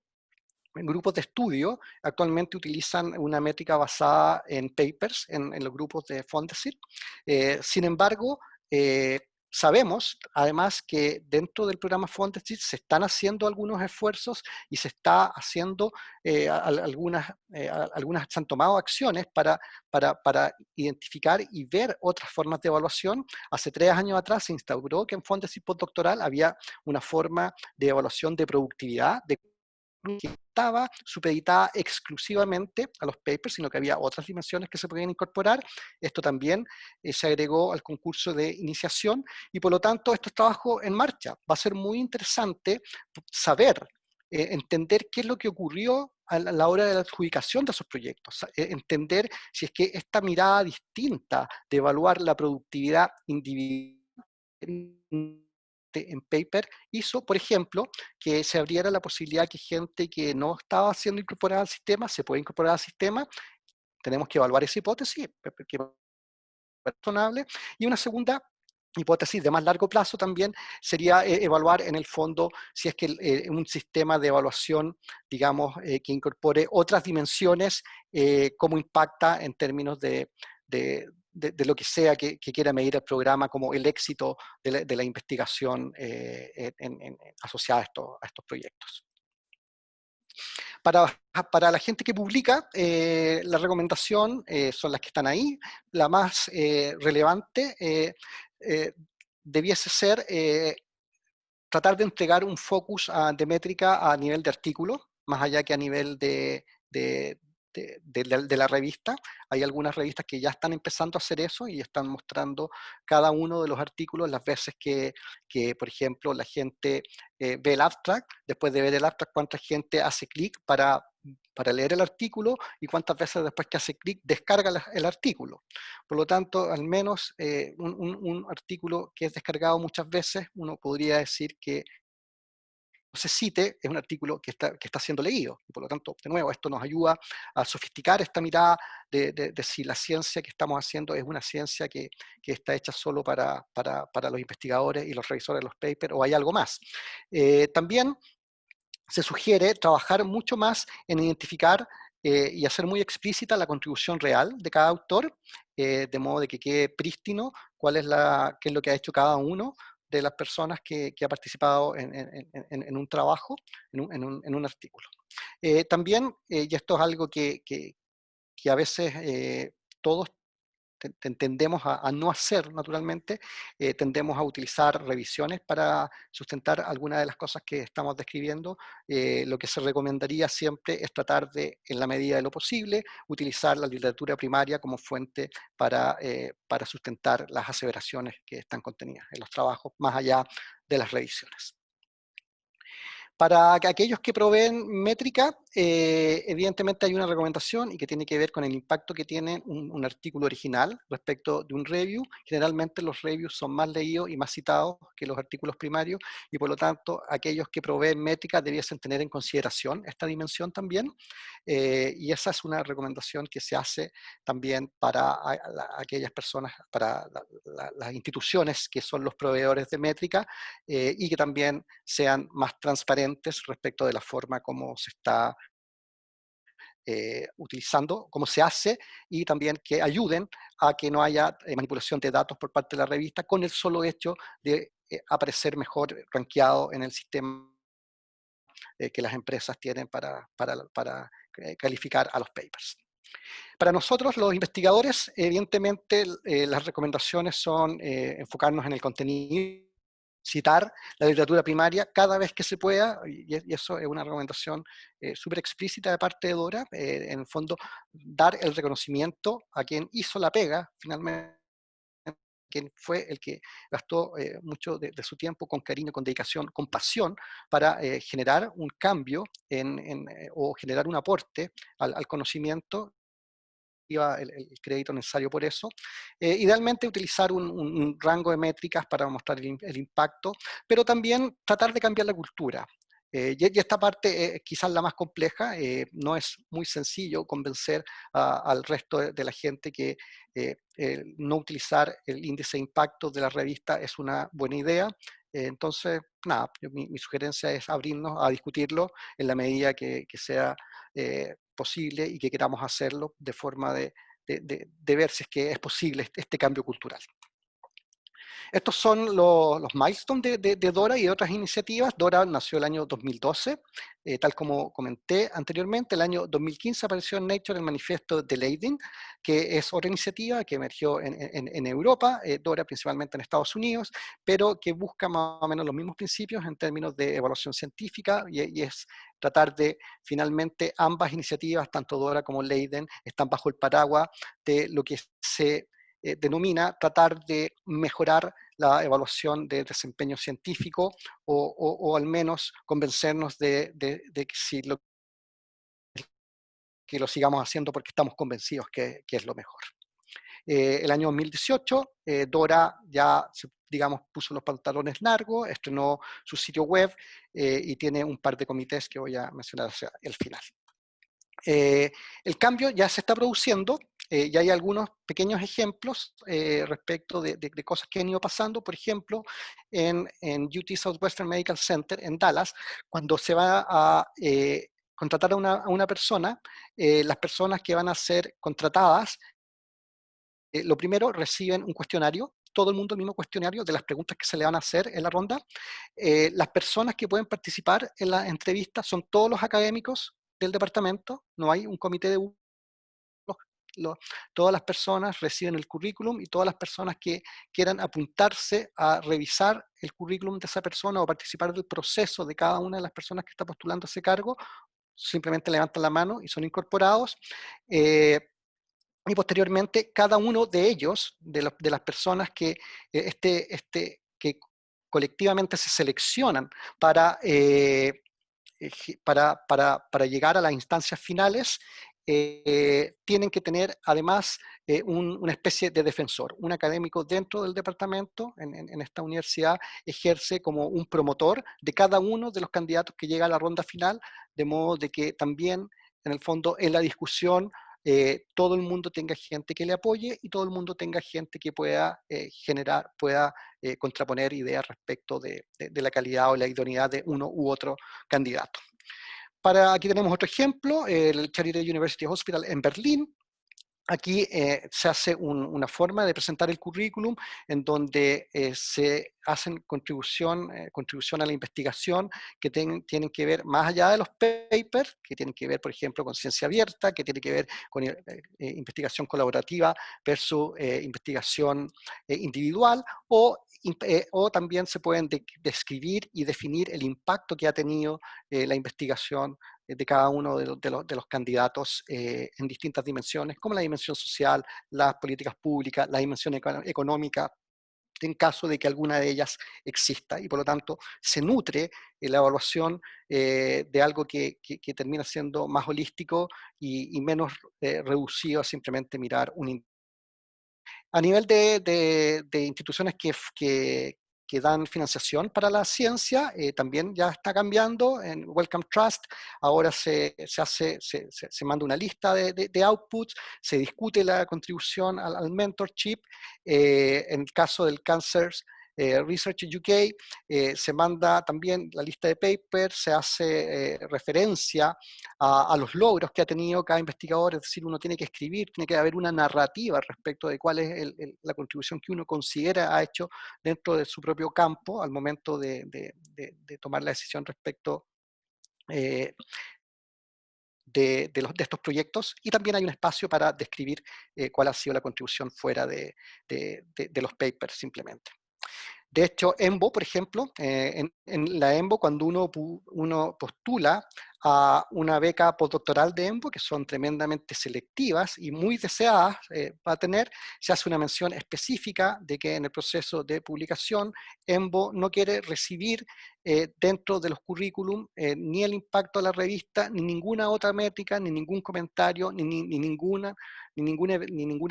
grupos de estudio actualmente utilizan una métrica basada en papers, en los grupos de Fondesit. Sin embargo, sabemos además que dentro del programa Fondesit se están haciendo algunos esfuerzos y se está haciendo algunas se han tomado acciones para identificar y ver otras formas de evaluación. Hace 3 años atrás se instauró que en Fondesit postdoctoral había una forma de evaluación de productividad, que estaba supeditada exclusivamente a los papers, sino que había otras dimensiones que se podían incorporar. Esto también se agregó al concurso de iniciación y por lo tanto esto es trabajo en marcha. Va a ser muy interesante saber, entender qué es lo que ocurrió a la hora de la adjudicación de esos proyectos, entender si es que esta mirada distinta de evaluar la productividad individual en paper hizo, por ejemplo, que se abriera la posibilidad que gente que no estaba siendo incorporada al sistema se puede incorporar al sistema. Tenemos que evaluar esa hipótesis, que es razonable. Y una segunda hipótesis de más largo plazo también sería evaluar en el fondo si es que un sistema de evaluación, digamos, que incorpore otras dimensiones, cómo impacta en términos de lo que sea que quiera medir el programa como el éxito de la investigación asociada a estos proyectos. Para la gente que publica, la recomendación son las que están ahí. La más relevante debiese ser tratar de entregar un focus de métrica a nivel de artículo, más allá que a nivel de la revista. Hay algunas revistas que ya están empezando a hacer eso y están mostrando cada uno de los artículos las veces que por ejemplo, la gente ve el abstract, después de ver el abstract, cuánta gente hace clic para leer el artículo y cuántas veces después que hace clic descarga el artículo. Por lo tanto, al menos un artículo que es descargado muchas veces, uno podría decir que se cite, es un artículo que está siendo leído. Y por lo tanto, de nuevo, esto nos ayuda a sofisticar esta mirada de si la ciencia que estamos haciendo es una ciencia que está hecha solo para los investigadores y los revisores de los papers, o hay algo más. También se sugiere trabajar mucho más en identificar y hacer muy explícita la contribución real de cada autor, de modo de que quede prístino qué es lo que ha hecho cada uno de las personas que ha participado en un trabajo, en un artículo. También, y esto es algo que a veces todos tendemos a no hacer naturalmente, tendemos a utilizar revisiones para sustentar algunas de las cosas que estamos describiendo. Lo que se recomendaría siempre es tratar de, en la medida de lo posible, utilizar la literatura primaria como fuente para sustentar las aseveraciones que están contenidas en los trabajos, más allá de las revisiones. Para aquellos que proveen métrica, evidentemente hay una recomendación y que tiene que ver con el impacto que tiene un artículo original respecto de un review. Generalmente los reviews son más leídos y más citados que los artículos primarios y por lo tanto aquellos que proveen métrica debiesen tener en consideración esta dimensión también. Y esa es una recomendación que se hace también para aquellas personas, para las instituciones que son los proveedores de métrica y que también sean más transparentes respecto de la forma como se está utilizando, cómo se hace, y también que ayuden a que no haya manipulación de datos por parte de la revista con el solo hecho de aparecer mejor rankeado en el sistema que las empresas tienen para calificar a los papers. Para nosotros, los investigadores, evidentemente, las recomendaciones son enfocarnos en el contenido, citar la literatura primaria cada vez que se pueda, y eso es una recomendación súper explícita de parte de Dora, en el fondo, dar el reconocimiento a quien hizo la pega, finalmente, quien fue el que gastó mucho de su tiempo con cariño, con dedicación, con pasión, para generar un cambio o generar un aporte al conocimiento, el crédito necesario por eso. Idealmente utilizar un rango de métricas para mostrar el impacto, pero también tratar de cambiar la cultura. Y esta parte es quizás la más compleja, no es muy sencillo convencer al resto de la gente que no utilizar el índice de impacto de la revista es una buena idea. Entonces, nada, mi sugerencia es abrirnos a discutirlo en la medida que sea posible y que queramos hacerlo de forma de ver si es que es posible este cambio cultural. Estos son los milestones de Dora y de otras iniciativas. Dora nació el año 2012, tal como comenté anteriormente. El año 2015 apareció en Nature el manifiesto de Leiden, que es otra iniciativa que emergió en Europa, Dora principalmente en Estados Unidos, pero que busca más o menos los mismos principios en términos de evaluación científica y es tratar de, finalmente, ambas iniciativas, tanto Dora como Leiden, están bajo el paraguas de lo que se denomina tratar de mejorar la evaluación de desempeño científico o al menos convencernos de que, que lo sigamos haciendo porque estamos convencidos que es lo mejor. El año 2018, Dora ya, digamos, puso los pantalones largos, estrenó su sitio web y tiene un par de comités que voy a mencionar hacia el final. El cambio ya se está produciendo, ya hay algunos pequeños ejemplos respecto de cosas que han ido pasando. Por ejemplo, en UT Southwestern Medical Center en Dallas, cuando se va a contratar a una persona, las personas que van a ser contratadas, lo primero reciben un cuestionario todo el mundo el mismo cuestionario de las preguntas que se le van a hacer en la ronda. Las personas que pueden participar en la entrevista son todos los académicos del departamento, no hay un comité de todas las personas reciben el currículum y todas las personas que quieran apuntarse a revisar el currículum de esa persona o participar del proceso de cada una de las personas que está postulando ese cargo, simplemente levantan la mano y son incorporados. Y posteriormente, cada uno de ellos, de las personas que colectivamente se seleccionan para, para llegar a las instancias finales, tienen que tener además una especie de defensor. Un académico dentro del departamento, en esta universidad, ejerce como un promotor de cada uno de los candidatos que llega a la ronda final, de modo de que también, en el fondo, en la discusión, todo el mundo tenga gente que le apoye y todo el mundo tenga gente que pueda contraponer ideas respecto de la calidad o la idoneidad de uno u otro candidato. Aquí tenemos otro ejemplo, el Charité University Hospital en Berlín. Aquí se hace una forma de presentar el currículum en donde se hacen contribución a la investigación que tienen que ver más allá de los papers, que tienen que ver, por ejemplo, con ciencia abierta, que tiene que ver con investigación colaborativa versus investigación individual, o también se pueden describir y definir el impacto que ha tenido la investigación de cada uno de los candidatos en distintas dimensiones, como la dimensión social, las políticas públicas, la dimensión económica, en caso de que alguna de ellas exista, y por lo tanto se nutre la evaluación de algo que termina siendo más holístico y menos reducido a simplemente mirar un. A nivel de instituciones que dan financiación para la ciencia, también ya está cambiando. En Wellcome Trust ahora se manda una lista de outputs, se discute la contribución al mentorship. En el caso del Cancer Research UK, se manda también la lista de papers, se hace referencia a los logros que ha tenido cada investigador, es decir, uno tiene que escribir, tiene que haber una narrativa respecto de cuál es la contribución que uno considera ha hecho dentro de su propio campo al momento de tomar la decisión respecto de estos proyectos, y también hay un espacio para describir cuál ha sido la contribución fuera de los papers simplemente. De hecho, EMBO, por ejemplo, en la EMBO, cuando uno postula a una beca postdoctoral de EMBO, que son tremendamente selectivas y muy deseadas para tener, se hace una mención específica de que en el proceso de publicación, EMBO no quiere recibir dentro de los currículum ni el impacto de la revista, ni ninguna otra métrica, ni ningún comentario, ni ninguna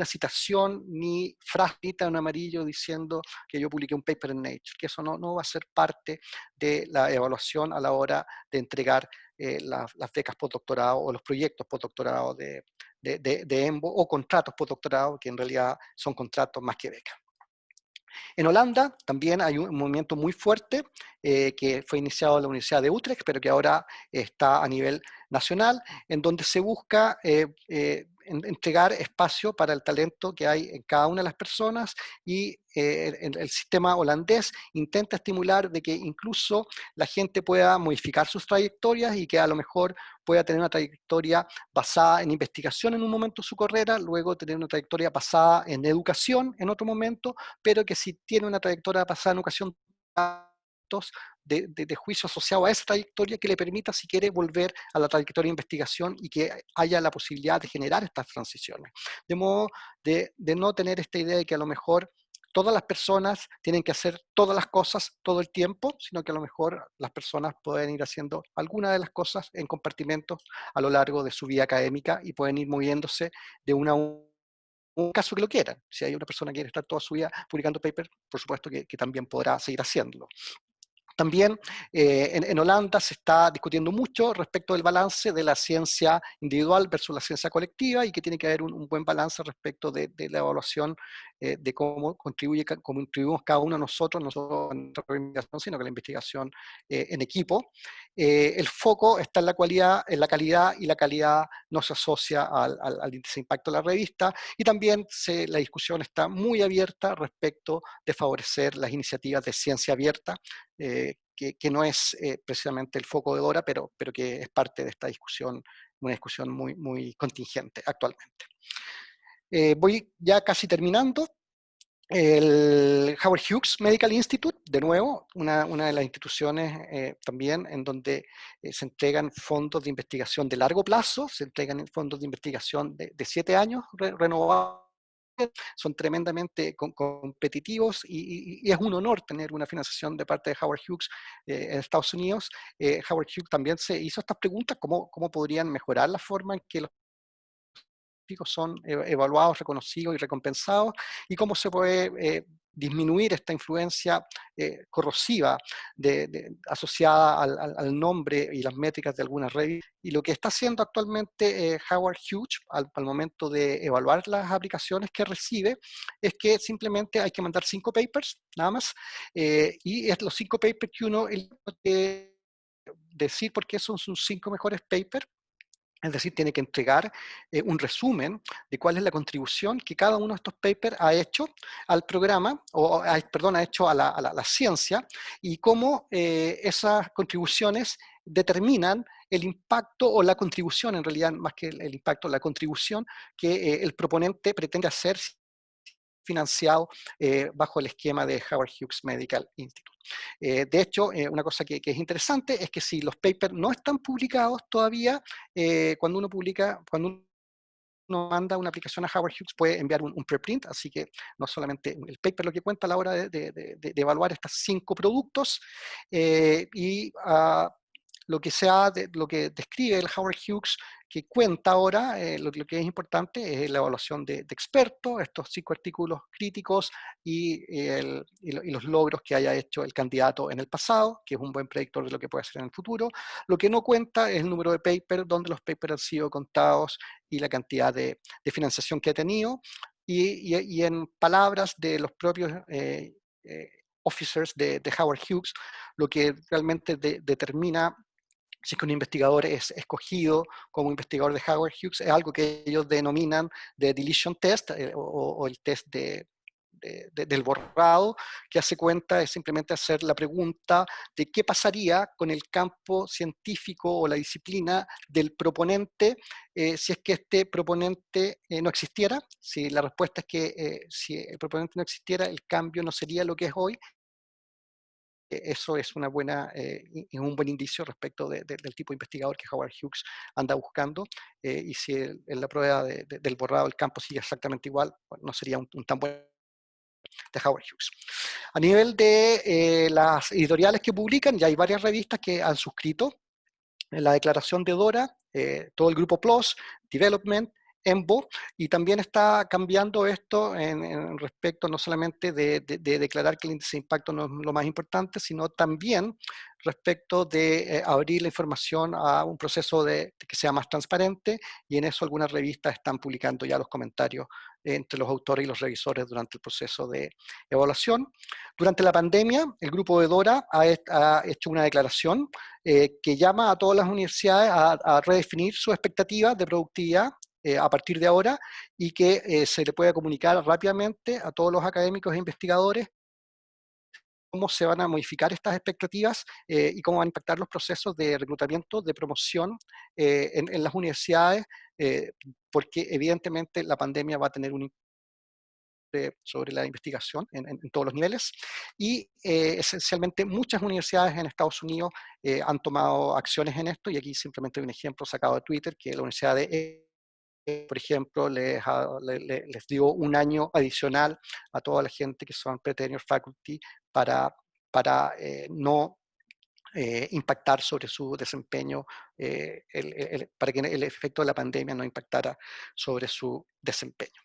citación, ni frasita en amarillo diciendo que yo publiqué un paper en Nature, que eso no va a ser parte de la evaluación a la hora de entregar las becas postdoctorado o los proyectos postdoctorado de EMBO, o contratos postdoctorado, que en realidad son contratos más que becas. En Holanda también hay un movimiento muy fuerte que fue iniciado en la Universidad de Utrecht, pero que ahora está a nivel nacional, en donde se busca entregar espacio para el talento que hay en cada una de las personas, y el sistema holandés intenta estimular de que incluso la gente pueda modificar sus trayectorias y que a lo mejor pueda tener una trayectoria basada en investigación en un momento de su carrera, luego tener una trayectoria basada en educación en otro momento, pero que si tiene una trayectoria basada en educación, de juicio asociado a esa trayectoria que le permita, si quiere, volver a la trayectoria de investigación y que haya la posibilidad de generar estas transiciones. De modo de no tener esta idea de que a lo mejor todas las personas tienen que hacer todas las cosas todo el tiempo, sino que a lo mejor las personas pueden ir haciendo algunas de las cosas en compartimentos a lo largo de su vida académica y pueden ir moviéndose de una a un caso que lo quieran. Si hay una persona que quiere estar toda su vida publicando paper, por supuesto que también podrá seguir haciéndolo. También en Holanda se está discutiendo mucho respecto del balance de la ciencia individual versus la ciencia colectiva, y que tiene que haber un buen balance respecto de la evaluación de cómo contribuimos cada uno de nosotros, no solo en nuestra investigación, sino que la investigación en equipo. El foco está en la calidad, y la calidad no se asocia al índice de impacto de la revista, y también la discusión está muy abierta respecto de favorecer las iniciativas de ciencia abierta, que no es precisamente el foco de Dora, pero que es parte de esta discusión, una discusión muy, muy contingente actualmente. Voy ya casi terminando. El Howard Hughes Medical Institute, de nuevo, una de las instituciones también en donde se entregan fondos de investigación de largo plazo, se entregan fondos de investigación de 7 años renovados. Son tremendamente competitivos y es un honor tener una financiación de parte de Howard Hughes en Estados Unidos. Howard Hughes también se hizo estas preguntas: ¿cómo podrían mejorar la forma en que los son evaluados, reconocidos y recompensados, y cómo se puede disminuir esta influencia corrosiva asociada al nombre y las métricas de algunas redes. Y lo que está haciendo actualmente Howard Hughes al momento de evaluar las aplicaciones que recibe es que simplemente hay que mandar 5 papers, nada más, y es los 5 papers que uno decir por qué son sus 5 mejores papers. Es decir, tiene que entregar un resumen de cuál es la contribución que cada uno de estos papers ha hecho al programa, ha hecho a la ciencia, y cómo esas contribuciones determinan el impacto o la contribución, en realidad, más que el impacto, la contribución que el proponente pretende hacer financiado bajo el esquema de Howard Hughes Medical Institute. De hecho, una cosa que es interesante es que si los papers no están publicados todavía, cuando uno manda una aplicación a Howard Hughes, puede enviar un preprint, así que no solamente el paper lo que cuenta a la hora de evaluar estos 5 productos, lo que describe el Howard Hughes que cuenta ahora, lo que es importante es la evaluación de expertos, estos 5 artículos críticos y los logros que haya hecho el candidato en el pasado, que es un buen predictor de lo que puede hacer en el futuro. Lo que no cuenta es el número de papers, donde los papers han sido contados y la cantidad de financiación que ha tenido. Y en palabras de los propios officers de Howard Hughes, lo que realmente determina si es que un investigador es escogido como investigador de Howard Hughes es algo que ellos denominan de deletion test o el test del borrado, que hace cuenta es simplemente hacer la pregunta de qué pasaría con el campo científico o la disciplina del proponente si es que este proponente no existiera. Si la respuesta es que si el proponente no existiera, el cambio no sería lo que es hoy. Eso es un buen indicio respecto del tipo de investigador que Howard Hughes anda buscando, y si en la prueba del borrado del campo sigue exactamente igual, bueno, no sería un tan buen de Howard Hughes. A nivel de las editoriales que publican, ya hay varias revistas que han suscrito en la declaración de Dora, todo el grupo PLOS, Development, EMBO, y también está cambiando esto en respecto no solamente de declarar que el índice de impacto no es lo más importante, sino también respecto de abrir la información a un proceso que sea más transparente, y en eso algunas revistas están publicando ya los comentarios entre los autores y los revisores durante el proceso de evaluación. Durante la pandemia, el grupo de Dora ha hecho una declaración que llama a todas las universidades a redefinir sus expectativas de productividad a partir de ahora, y que se le pueda comunicar rápidamente a todos los académicos e investigadores cómo se van a modificar estas expectativas y cómo van a impactar los procesos de reclutamiento, de promoción en las universidades, porque evidentemente la pandemia va a tener un sobre la investigación en todos los niveles, y esencialmente muchas universidades en Estados Unidos han tomado acciones en esto, y aquí simplemente hay un ejemplo sacado de Twitter, que la Universidad de por ejemplo, les dio un año adicional a toda la gente que son pre-tenure faculty para no impactar sobre su desempeño, para que el efecto de la pandemia no impactara sobre su desempeño.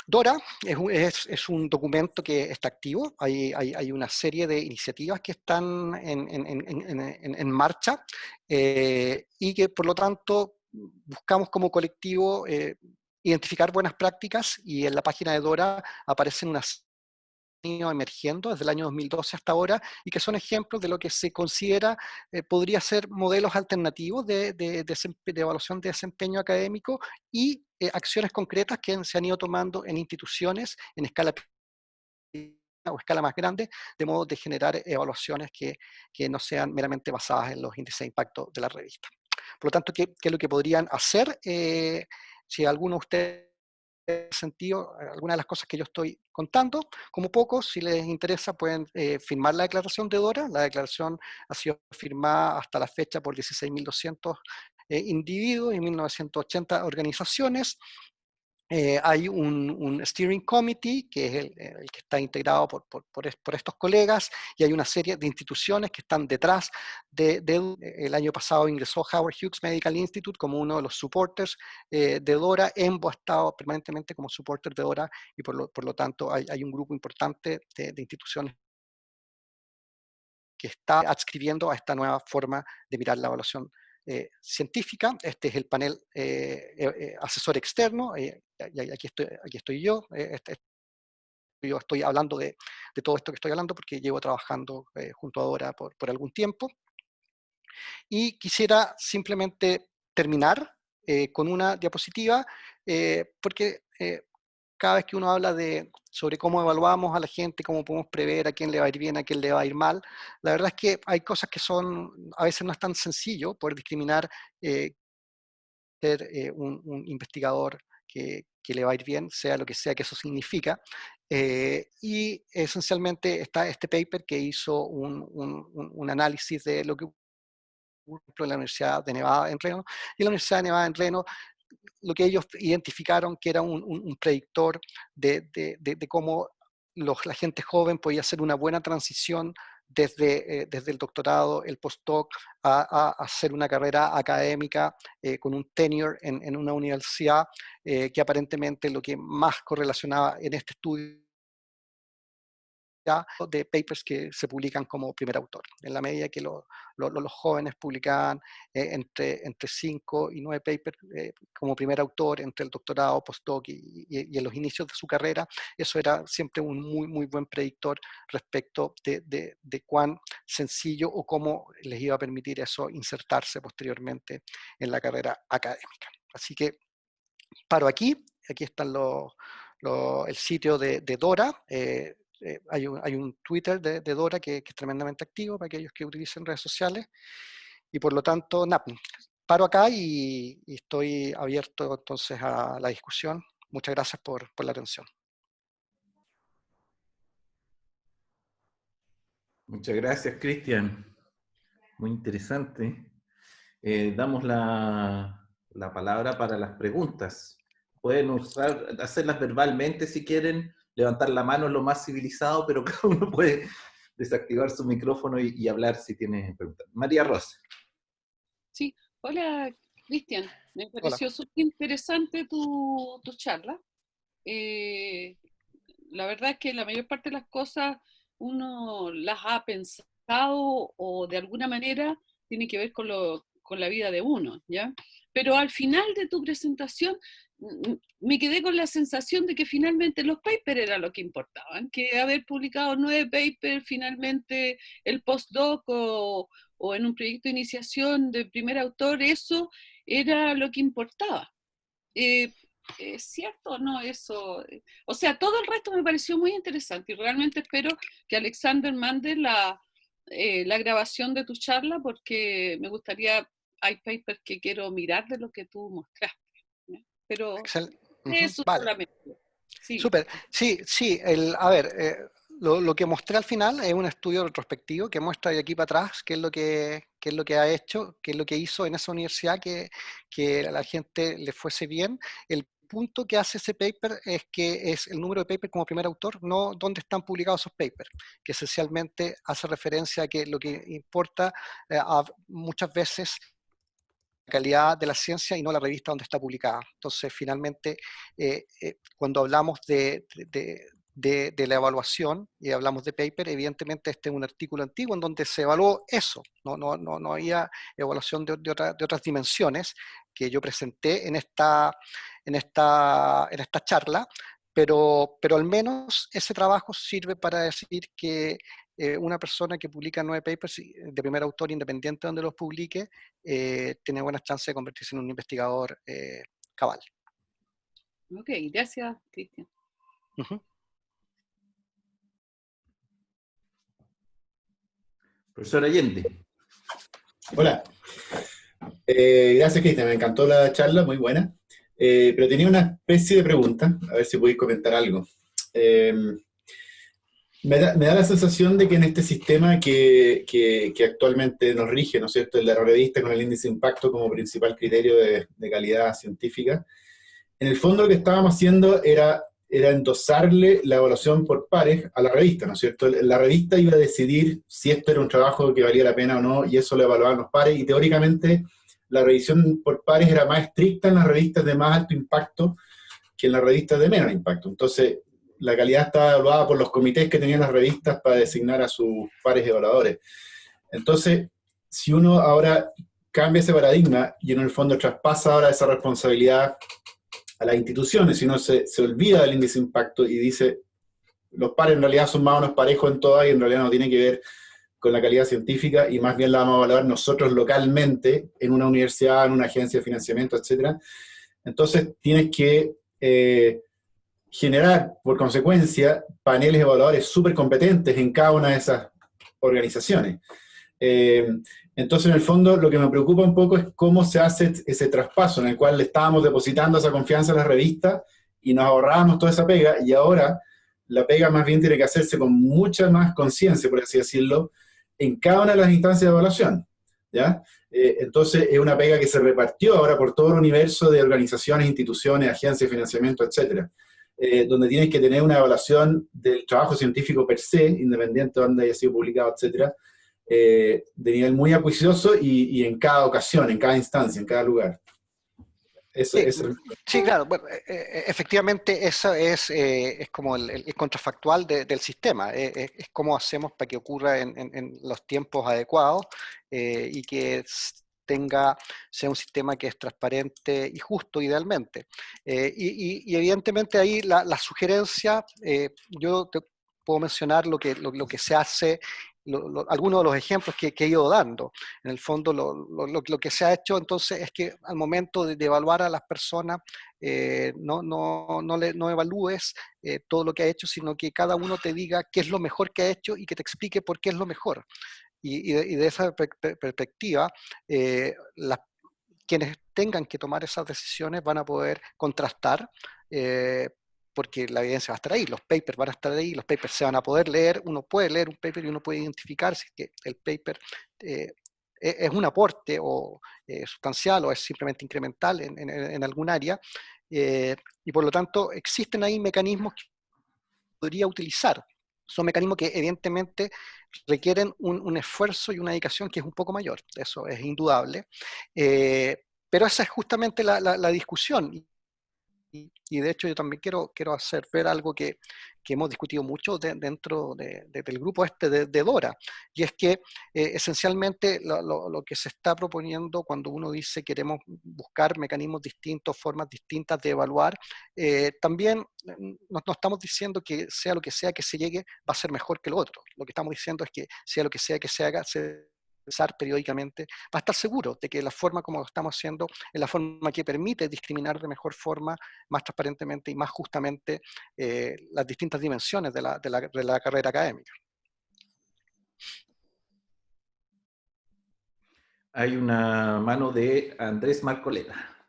Dora es un documento que está activo, hay una serie de iniciativas que están en marcha y que por lo tanto buscamos como colectivo identificar buenas prácticas, y en la página de Dora aparecen unas emergiendo desde el año 2012 hasta ahora, y que son ejemplos de lo que se considera podría ser modelos alternativos de evaluación de desempeño académico, y acciones concretas que se han ido tomando en instituciones en escala o escala más grande, de modo de generar evaluaciones que no sean meramente basadas en los índices de impacto de la revista. Por lo tanto, ¿qué es lo que podrían hacer? Si alguno de ustedes sentido algunas de las cosas que yo estoy contando, como poco, si les interesa, pueden firmar la declaración de Dora. La declaración ha sido firmada hasta la fecha por 16.200 individuos y 1.980 organizaciones. Hay un steering committee, que es el que está integrado por estos colegas, y hay una serie de instituciones que están detrás el año pasado ingresó Howard Hughes Medical Institute como uno de los supporters de Dora. EMBO ha estado permanentemente como supporter de Dora, y por lo tanto hay un grupo importante de instituciones que está adscribiendo a esta nueva forma de mirar la evaluación científica. Este es el panel asesor externo, y aquí estoy yo. Yo estoy hablando de todo esto que estoy hablando porque llevo trabajando junto a Dora por algún tiempo. Y quisiera simplemente terminar con una diapositiva, porque cada vez que uno habla sobre cómo evaluamos a la gente, cómo podemos prever a quién le va a ir bien, a quién le va a ir mal, la verdad es que hay cosas que a veces no es tan sencillo poder discriminar ser un investigador que le va a ir bien, sea lo que sea que eso significa. Y esencialmente está este paper que hizo un análisis de lo que en la Universidad de Nevada en Reno, y en la Universidad de Nevada en Reno lo que ellos identificaron que era un predictor de cómo la gente joven podía hacer una buena transición desde el doctorado, el postdoc, a hacer una carrera académica con un tenure en una universidad, que aparentemente lo que más correlacionaba en este estudio de papers que se publican como primer autor. En la medida que los jóvenes publicaban entre 5 y 9 papers como primer autor entre el doctorado, postdoc y en los inicios de su carrera, eso era siempre un muy, muy buen predictor respecto de cuán sencillo o cómo les iba a permitir eso insertarse posteriormente en la carrera académica. Así que paro aquí. Aquí están el sitio de Dora. Hay un Twitter de Dora que es tremendamente activo para aquellos que utilicen redes sociales, y por lo tanto, paro acá y estoy abierto entonces a la discusión. Muchas gracias por la atención. Muchas gracias, Cristian. Muy interesante. Damos la palabra para las preguntas. Pueden hacerlas verbalmente si quieren, levantar la mano es lo más civilizado, pero cada uno puede desactivar su micrófono y hablar si tiene preguntas. María Rosa. Sí, hola Cristian, me Hola. pareció súper interesante tu charla. La verdad es que la mayor parte de las cosas uno las ha pensado o de alguna manera tiene que ver con la vida de uno, ¿ya? Pero al final de tu presentación me quedé con la sensación de que finalmente los papers eran lo que importaban, que haber publicado 9 papers, finalmente el postdoc o en un proyecto de iniciación de primer autor, eso era lo que importaba. ¿Es cierto o no eso? O sea, todo el resto me pareció muy interesante y realmente espero que Alexander mande la grabación de tu charla porque me gustaría, hay papers que quiero mirar de lo que tú mostraste, ¿no? Pero eso Vale. solamente. Sí. Súper. Sí, sí. A ver, lo que mostré al final es un estudio retrospectivo que muestra de aquí para atrás qué es lo que ha hecho, qué es lo que hizo en esa universidad que a la gente le fuese bien. El punto que hace ese paper es que es el número de papers como primer autor, no dónde están publicados esos papers, que esencialmente hace referencia a que lo que importa muchas veces calidad de la ciencia y no la revista donde está publicada. Entonces, finalmente, cuando hablamos de la evaluación y hablamos de paper, evidentemente este es un artículo antiguo en donde se evaluó eso, no había evaluación de otras dimensiones, que yo presenté en esta charla, pero al menos ese trabajo sirve para decir que una persona que publica 9 papers de primer autor independiente donde los publique, tiene buenas chances de convertirse en un investigador cabal. Ok, gracias, Cristian. Uh-huh. Profesor Allende. Hola. Gracias, Cristian. Me encantó la charla, muy buena. Pero tenía una especie de pregunta, a ver si podéis comentar algo. Me da la sensación de que en este sistema que actualmente nos rige, ¿no es cierto?, el de la revista con el índice de impacto como principal criterio de calidad científica, en el fondo lo que estábamos haciendo era endosarle la evaluación por pares a la revista, ¿no es cierto? La revista iba a decidir si esto era un trabajo que valía la pena o no, y eso lo evaluaban los pares, y teóricamente la revisión por pares era más estricta en las revistas de más alto impacto que en las revistas de menos impacto. Entonces, la calidad estaba evaluada por los comités que tenían las revistas para designar a sus pares evaluadores. Entonces, si uno ahora cambia ese paradigma y en el fondo traspasa ahora esa responsabilidad a las instituciones, si uno se olvida del índice de impacto y dice, los pares en realidad son más o menos parejos en todas y en realidad no tiene que ver con la calidad científica y más bien la vamos a evaluar nosotros localmente en una universidad, en una agencia de financiamiento, etc. Entonces tienes que generar, por consecuencia, paneles evaluadores súper competentes en cada una de esas organizaciones. Entonces, en el fondo, lo que me preocupa un poco es cómo se hace ese traspaso en el cual le estábamos depositando esa confianza a las revistas y nos ahorrábamos toda esa pega, y ahora la pega más bien tiene que hacerse con mucha más conciencia, por así decirlo, en cada una de las instancias de evaluación, ¿ya? Entonces, es una pega que se repartió ahora por todo el universo de organizaciones, instituciones, agencias de financiamiento, etcétera. Donde tienes que tener una evaluación del trabajo científico per se, independiente de donde haya sido publicado, etcétera, de nivel muy acuicioso y en cada ocasión, en cada instancia, en cada lugar. Sí, claro. Bueno, efectivamente, eso es como el contrafactual del sistema. Es cómo hacemos para que ocurra en los tiempos adecuados y que sea un sistema que es transparente y justo, idealmente. Y evidentemente ahí la sugerencia, yo te puedo mencionar lo que se hace, algunos de los ejemplos que he ido dando. En el fondo, lo que se ha hecho entonces es que al momento de evaluar a las personas, no evalúes todo lo que ha hecho, sino que cada uno te diga qué es lo mejor que ha hecho y que te explique por qué es lo mejor. Y de esa perspectiva, quienes tengan que tomar esas decisiones van a poder contrastar, porque la evidencia va a estar ahí, los papers van a estar ahí, los papers se van a poder leer, uno puede leer un paper y uno puede identificar si es que el paper es un aporte o sustancial o es simplemente incremental en algún área, y por lo tanto existen ahí mecanismos que podría utilizar. Son mecanismos que evidentemente requieren un esfuerzo y una dedicación que es un poco mayor, eso es indudable, pero esa es justamente la discusión. Y de hecho yo también quiero hacer ver algo que hemos discutido mucho dentro del grupo de Dora, y es que esencialmente lo que se está proponiendo cuando uno dice queremos buscar mecanismos distintos, formas distintas de evaluar, también no estamos diciendo que sea lo que sea que se llegue va a ser mejor que lo otro. Lo que estamos diciendo es que sea lo que sea que se haga, pensar periódicamente, para estar seguro de que la forma como lo estamos haciendo es la forma que permite discriminar de mejor forma, más transparentemente y más justamente las distintas dimensiones de la carrera académica. Hay una mano de Andrés Marcoleta.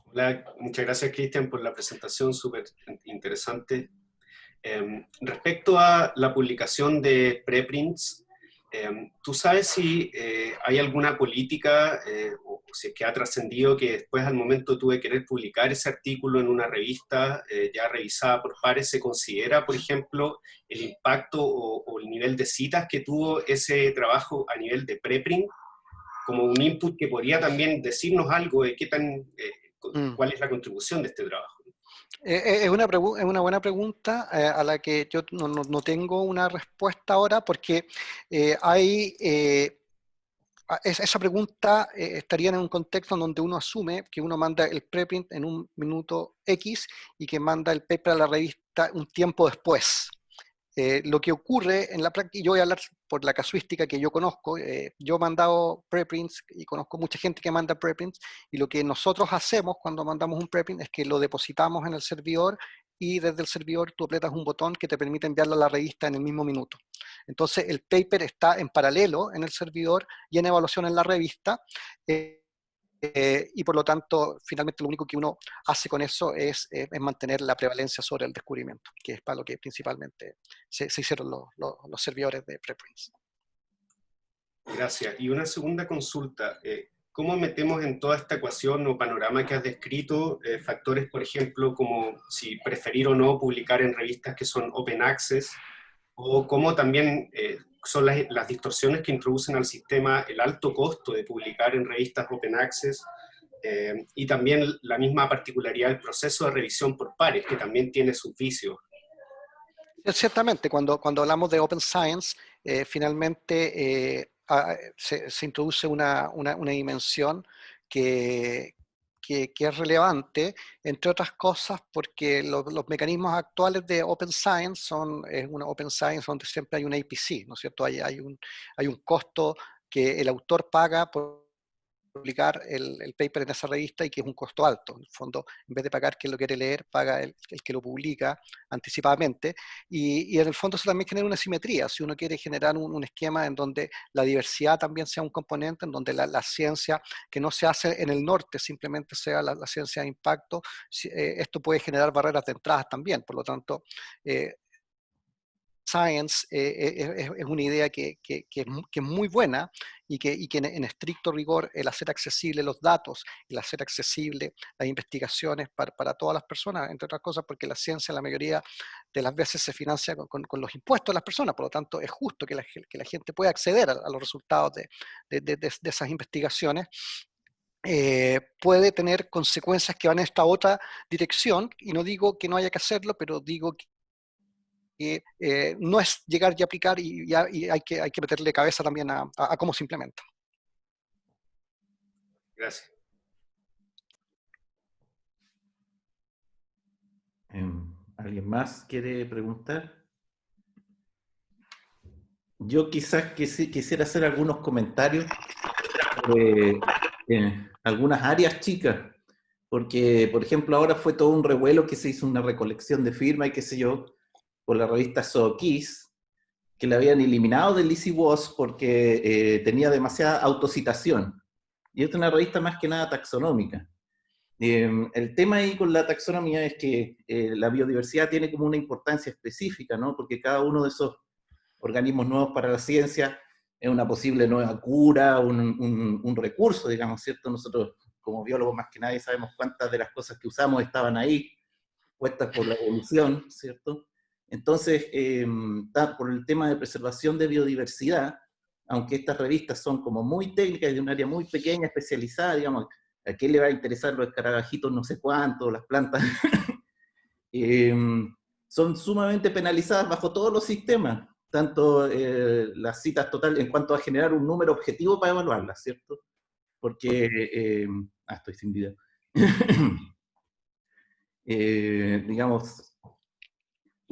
Hola, muchas gracias, Cristian, por la presentación súper interesante. Respecto a la publicación de preprints, ¿tú sabes si hay alguna política o si es que ha trascendido que después al momento tú de querer publicar ese artículo en una revista ya revisada por pares, se considera, por ejemplo, el impacto o el nivel de citas que tuvo ese trabajo a nivel de preprint como un input que podría también decirnos algo de qué tan, cuál es la contribución de este trabajo? Es una buena pregunta a la que yo no tengo una respuesta ahora, porque hay esa pregunta estaría en un contexto en donde uno asume que uno manda el preprint en un minuto X y que manda el paper a la revista un tiempo después. Lo que ocurre en la práctica, y yo voy a hablar por la casuística que yo conozco, yo he mandado preprints y conozco mucha gente que manda preprints, y lo que nosotros hacemos cuando mandamos un preprint es que lo depositamos en el servidor y desde el servidor tú aprietas un botón que te permite enviarlo a la revista en el mismo minuto. Entonces el paper está en paralelo en el servidor y en evaluación en la revista, y por lo tanto, finalmente lo único que uno hace con eso es mantener la prevalencia sobre el descubrimiento, que es para lo que principalmente se hicieron los servidores de preprints. Gracias. Y una segunda consulta. ¿Cómo metemos en toda esta ecuación o panorama que has descrito factores, por ejemplo, como si preferir o no publicar en revistas que son open access, o cómo también son las distorsiones que introducen al sistema el alto costo de publicar en revistas open access, y también la misma particularidad del proceso de revisión por pares, que también tiene sus vicios? Ciertamente, cuando hablamos de Open Science, finalmente se introduce una dimensión que es relevante, entre otras cosas, porque los mecanismos actuales de Open Science es una Open Science donde siempre hay un APC, ¿no es cierto? Hay un costo que el autor paga por publicar el paper en esa revista y que es un costo alto. En el fondo, en vez de pagar quien lo quiere leer, paga el que lo publica anticipadamente. Y en el fondo eso también genera una simetría. Si uno quiere generar un esquema en donde la diversidad también sea un componente, en donde la ciencia que no se hace en el norte simplemente sea la ciencia de impacto, esto puede generar barreras de entrada también. Por lo tanto, Science es una idea que es muy buena y que en estricto rigor el hacer accesible los datos, el hacer accesible las investigaciones para todas las personas, entre otras cosas porque la ciencia la mayoría de las veces se financia con los impuestos de las personas, por lo tanto es justo que la gente pueda acceder a los resultados de esas investigaciones. Puede tener consecuencias que van en esta otra dirección, y no digo que no haya que hacerlo, pero digo que no es llegar y aplicar y hay que meterle cabeza también a cómo se implementa. Gracias. ¿Alguien más quiere preguntar? Yo quizás quisiera hacer algunos comentarios sobre algunas áreas chicas, porque, por ejemplo, ahora fue todo un revuelo que se hizo una recolección de firmas y qué sé yo, por la revista SoKiss, que la habían eliminado del EasyWAS porque tenía demasiada autocitación. Y es una revista más que nada taxonómica. El tema ahí con la taxonomía es que la biodiversidad tiene como una importancia específica, ¿no? Porque cada uno de esos organismos nuevos para la ciencia es una posible nueva cura, un recurso, digamos, ¿cierto? Nosotros, como biólogos más que nadie, sabemos cuántas de las cosas que usamos estaban ahí, puestas por la evolución, ¿cierto? Entonces, por el tema de preservación de biodiversidad, aunque estas revistas son como muy técnicas, de un área muy pequeña, especializada, digamos, ¿a quién le va a interesar los escarabajitos no sé cuánto, las plantas? Son sumamente penalizadas bajo todos los sistemas, tanto las citas totales en cuanto a generar un número objetivo para evaluarlas, ¿cierto? Porque, estoy sin video. Digamos,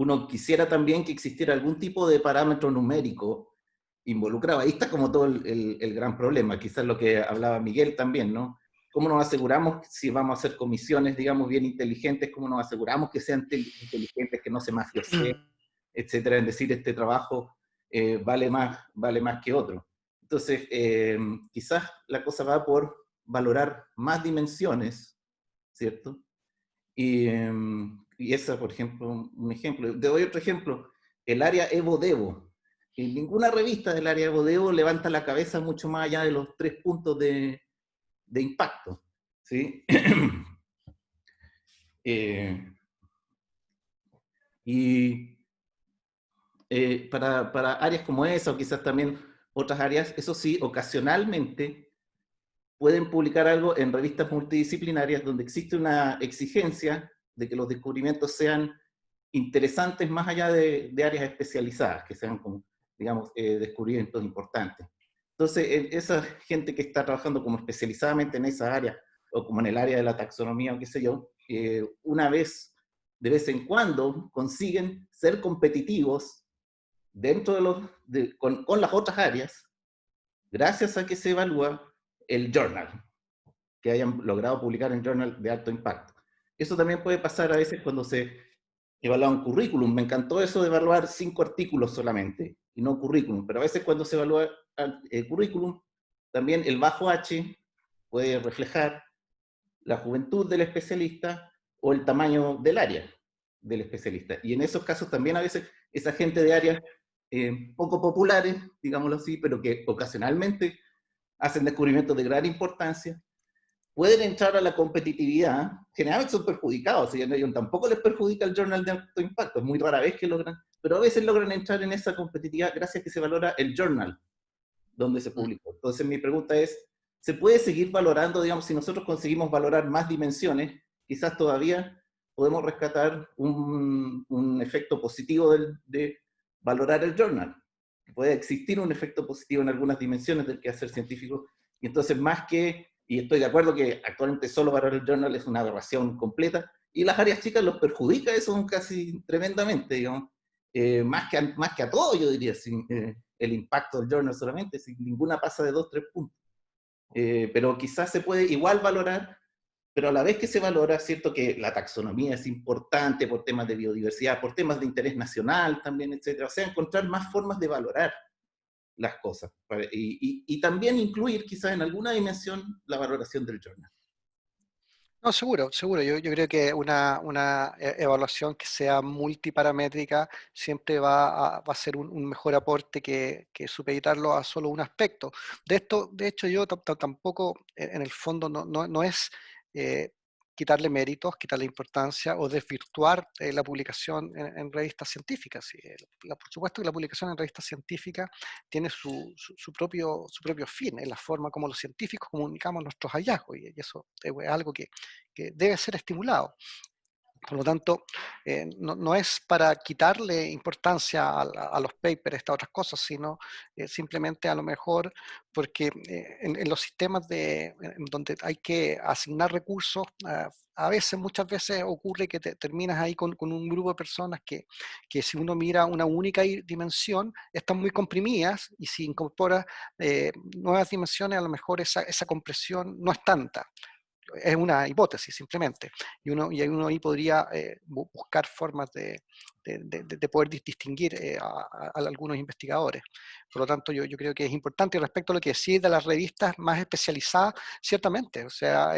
uno quisiera también que existiera algún tipo de parámetro numérico involucrado. Ahí está como todo el gran problema, quizás lo que hablaba Miguel también, ¿no? ¿Cómo nos aseguramos si vamos a hacer comisiones, digamos, bien inteligentes? ¿Cómo nos aseguramos que sean inteligentes, que no se mafioseen, etcétera? En decir, este trabajo vale más que otro. Entonces, quizás la cosa va por valorar más dimensiones, ¿cierto? Y esa, por ejemplo, un ejemplo. Te doy otro ejemplo. El área Evo-Devo. En ninguna revista del área Evo-Devo levanta la cabeza mucho más allá de los 3 puntos de impacto, ¿sí? Para áreas como esa, o quizás también otras áreas, eso sí, ocasionalmente pueden publicar algo en revistas multidisciplinarias donde existe una exigencia de que los descubrimientos sean interesantes más allá de áreas especializadas, que sean como, digamos, descubrimientos importantes. Entonces, esa gente que está trabajando como especializadamente en esa área, o como en el área de la taxonomía, o qué sé yo, una vez, de vez en cuando, consiguen ser competitivos dentro de con las otras áreas, gracias a que se evalúa el journal, que hayan logrado publicar en journal de alto impacto. Eso también puede pasar a veces cuando se evalúa un currículum. Me encantó eso de evaluar 5 artículos solamente, y no currículum, pero a veces cuando se evalúa el currículum, también el bajo H puede reflejar la juventud del especialista o el tamaño del área del especialista. Y en esos casos también a veces esa gente de áreas poco populares, digámoslo así, pero que ocasionalmente hacen descubrimientos de gran importancia, pueden entrar a la competitividad. Generalmente son perjudicados, y tampoco les perjudica el journal de alto impacto, es muy rara vez que logran, pero a veces logran entrar en esa competitividad gracias a que se valora el journal donde se publicó. Entonces mi pregunta es, ¿se puede seguir valorando, digamos, si nosotros conseguimos valorar más dimensiones, quizás todavía podemos rescatar un efecto positivo de valorar el journal? Puede existir un efecto positivo en algunas dimensiones del quehacer científico, y entonces más que, y estoy de acuerdo que actualmente solo valorar el journal es una aberración completa, y las áreas chicas los perjudica eso casi tremendamente, digamos, más que a todo, yo diría, sin el impacto del journal solamente, sin ninguna pasa de 2, 3 puntos. Pero quizás se puede igual valorar, pero a la vez que se valora, cierto que la taxonomía es importante por temas de biodiversidad, por temas de interés nacional también, etcétera. O sea, encontrar más formas de valorar las cosas. Y también incluir quizás en alguna dimensión la valoración del journal. No, seguro, seguro. Yo creo que una evaluación que sea multiparamétrica siempre va a ser un mejor aporte que supeditarlo a solo un aspecto. De hecho, yo tampoco, en el fondo, no es quitarle méritos, quitarle importancia o desvirtuar la publicación en revistas científicas. Sí, por supuesto que la publicación en revistas científicas tiene su propio fin, en la forma como los científicos comunicamos nuestros hallazgos, y eso es algo que debe ser estimulado. Por lo tanto, no es para quitarle importancia a los papers, estas otras cosas, sino simplemente a lo mejor porque en los sistemas en donde hay que asignar recursos, a veces, muchas veces ocurre que terminas ahí con un grupo de personas que si uno mira una única dimensión, están muy comprimidas, y si incorporas nuevas dimensiones, a lo mejor esa compresión no es tanta. Es una hipótesis simplemente, y uno ahí podría buscar formas de poder distinguir a algunos investigadores. Por lo tanto, yo creo que es importante. Y respecto a lo que decís de las revistas más especializadas, ciertamente, o sea,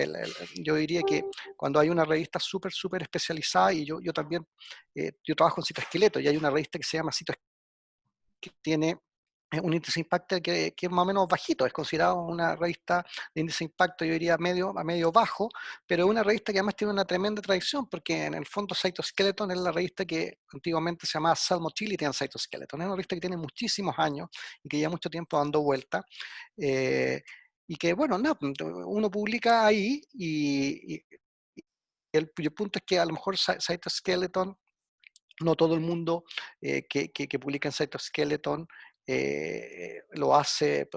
yo diría que cuando hay una revista súper especializada, y yo también, yo trabajo en citoesqueleto, y hay una revista que se llama Citoesqueleto, que tiene un índice de impacto que es más o menos bajito, es considerado una revista de índice de impacto, yo diría a medio bajo, pero es una revista que además tiene una tremenda tradición, porque en el fondo Cytoskeleton es la revista que antiguamente se llamaba Cell Motility and Cytoskeleton, es una revista que tiene muchísimos años y que lleva mucho tiempo dando vuelta, y que, bueno, no, uno publica ahí, y el punto es que a lo mejor Cytoskeleton, no todo el mundo que publica en Cytoskeleton lo hace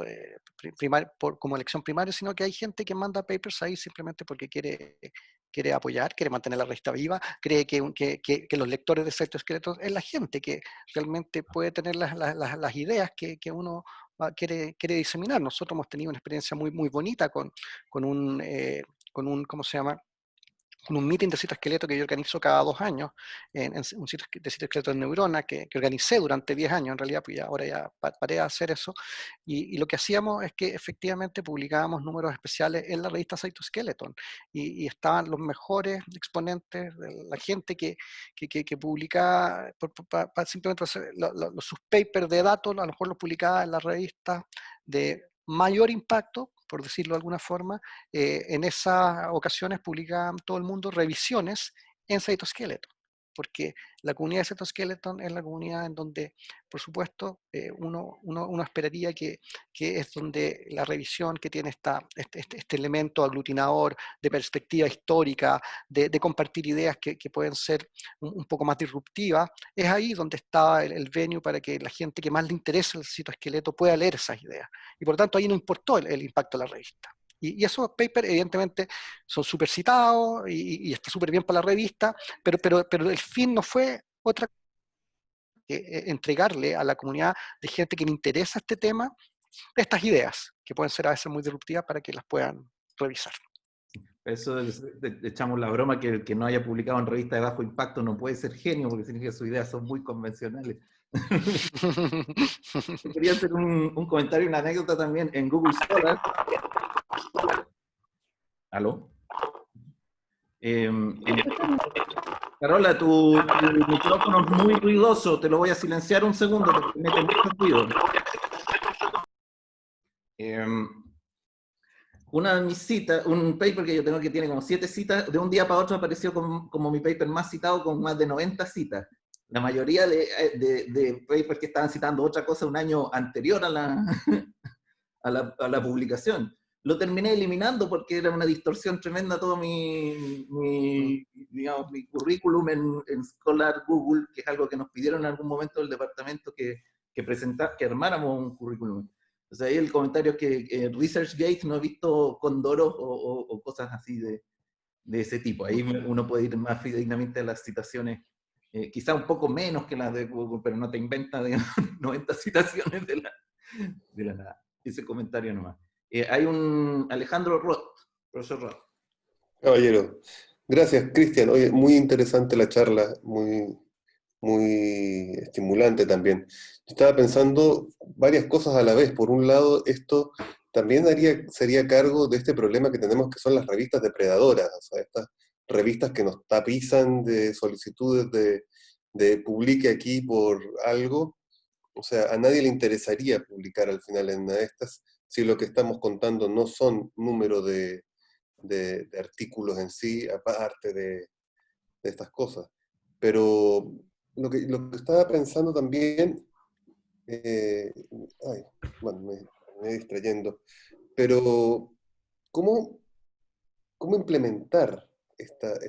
como elección primaria, sino que hay gente que manda papers ahí simplemente porque quiere apoyar, quiere mantener la revista viva, cree que los lectores de Cytoskeleton es la gente que realmente puede tener las ideas que uno quiere diseminar. Nosotros hemos tenido una experiencia muy bonita con un, ¿cómo se llama?, con un meeting de citoesqueleto que yo organizo cada 2 años, en un sitio de citoesqueleto de neurona, que organicé durante 10 años, en realidad, pues ahora ya paré de hacer eso, y lo que hacíamos es que efectivamente publicábamos números especiales en la revista Cytoskeleton, y estaban los mejores exponentes de la gente que publicaba, simplemente sus papers de datos, a lo mejor los publicaba en la revista de mayor impacto, por decirlo de alguna forma. En esas ocasiones publicaban todo el mundo revisiones en Cytoskeleton. porque la comunidad de Cytoskeleton es la comunidad en donde, por supuesto, uno esperaría que es donde la revisión que tiene este elemento aglutinador de perspectiva histórica, de compartir ideas que pueden ser un poco más disruptivas, es ahí donde está el venue para que la gente que más le interesa el citoesqueleto pueda leer esas ideas. Y por lo tanto ahí no importó el impacto de la revista. Y esos papers evidentemente son súper citados y está súper bien para la revista, pero el fin no fue otra que entregarle a la comunidad de gente que le interesa este tema estas ideas, que pueden ser a veces muy disruptivas para que las puedan revisar. Eso echamos la broma que el que no haya publicado en revista de bajo impacto no puede ser genio, porque significa que sus ideas son muy convencionales. Quería hacer un comentario, una anécdota también en Google Scholar. ¿Aló? Carola, tu micrófono es muy ruidoso, te lo voy a silenciar un segundo porque mete mucho ruido. Una de mis citas, un paper que yo tengo que tiene como 7 citas, de un día para otro apareció como mi paper más citado con más de 90 citas. La mayoría de papers que estaban citando otra cosa un año anterior a la publicación. Lo terminé eliminando porque era una distorsión tremenda todo mi currículum en Scholar Google, que es algo que nos pidieron en algún momento del departamento que armáramos un currículum. O sea, ahí el comentario es que ResearchGate no he visto condoros o cosas así de ese tipo. Ahí uno puede ir más fidedignamente a las citaciones, quizá un poco menos que las de Google, pero no te inventa 90 citaciones de la nada. Ese comentario nomás. Hay un Alejandro Roth, profesor Roth. Caballero, gracias, Cristian. Oye, muy interesante la charla, muy estimulante también. Estaba pensando varias cosas a la vez. Por un lado, esto también sería cargo de este problema que tenemos, que son las revistas depredadoras, o sea, estas revistas que nos tapizan de solicitudes de publique aquí por algo. O sea, a nadie le interesaría publicar al final en una de estas si lo que estamos contando no son número de artículos en sí, aparte de estas cosas. Pero lo que estaba pensando también, bueno, me distrayendo, pero ¿cómo implementar esta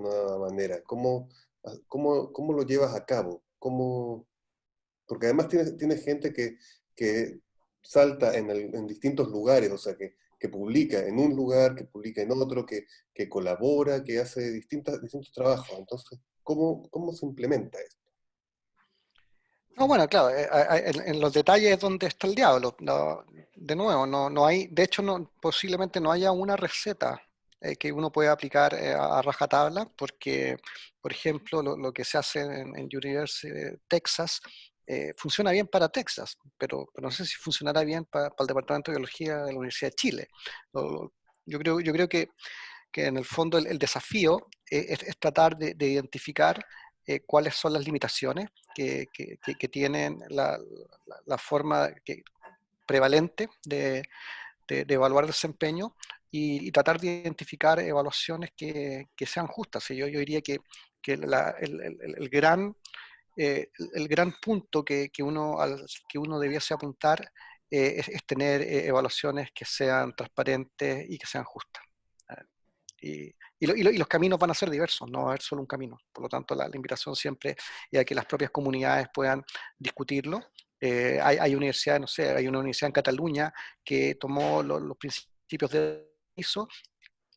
nueva manera? ¿Cómo lo llevas a cabo? Porque además tienes gente que salta en distintos lugares, o sea, que publica en un lugar, que publica en otro, que colabora, que hace distintos trabajos. Entonces, ¿cómo se implementa esto? No, bueno, claro, en los detalles es donde está el diablo. De nuevo, no hay, de hecho, posiblemente no haya una receta que uno pueda aplicar a rajatabla, porque, por ejemplo, lo que se hace en University of Texas funciona bien para Texas, pero no sé si funcionará bien para el Departamento de Biología de la Universidad de Chile. Yo creo que en el fondo el desafío es tratar de identificar cuáles son las limitaciones que tienen la forma prevalente de evaluar desempeño y tratar de identificar evaluaciones que sean justas. Y yo diría que el gran punto que uno debiese apuntar es tener evaluaciones que sean transparentes y que sean justas. Y los caminos van a ser diversos, no va a haber solo un camino. Por lo tanto, la invitación siempre es a que las propias comunidades puedan discutirlo. Hay universidades, no sé, hay una universidad en Cataluña que tomó los principios de ISO,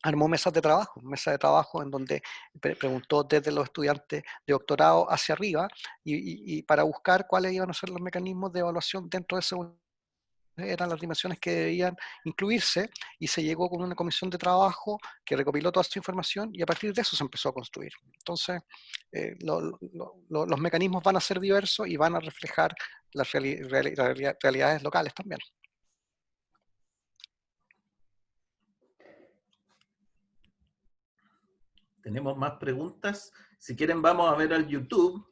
armó mesas de trabajo en donde preguntó desde los estudiantes de doctorado hacia arriba y para buscar cuáles iban a ser los mecanismos de evaluación dentro de ese eran las dimensiones que debían incluirse, y se llegó con una comisión de trabajo que recopiló toda esta información y a partir de eso se empezó a construir. Entonces, los mecanismos van a ser diversos y van a reflejar las realidades locales también. Tenemos más preguntas. Si quieren, vamos a ver al YouTube.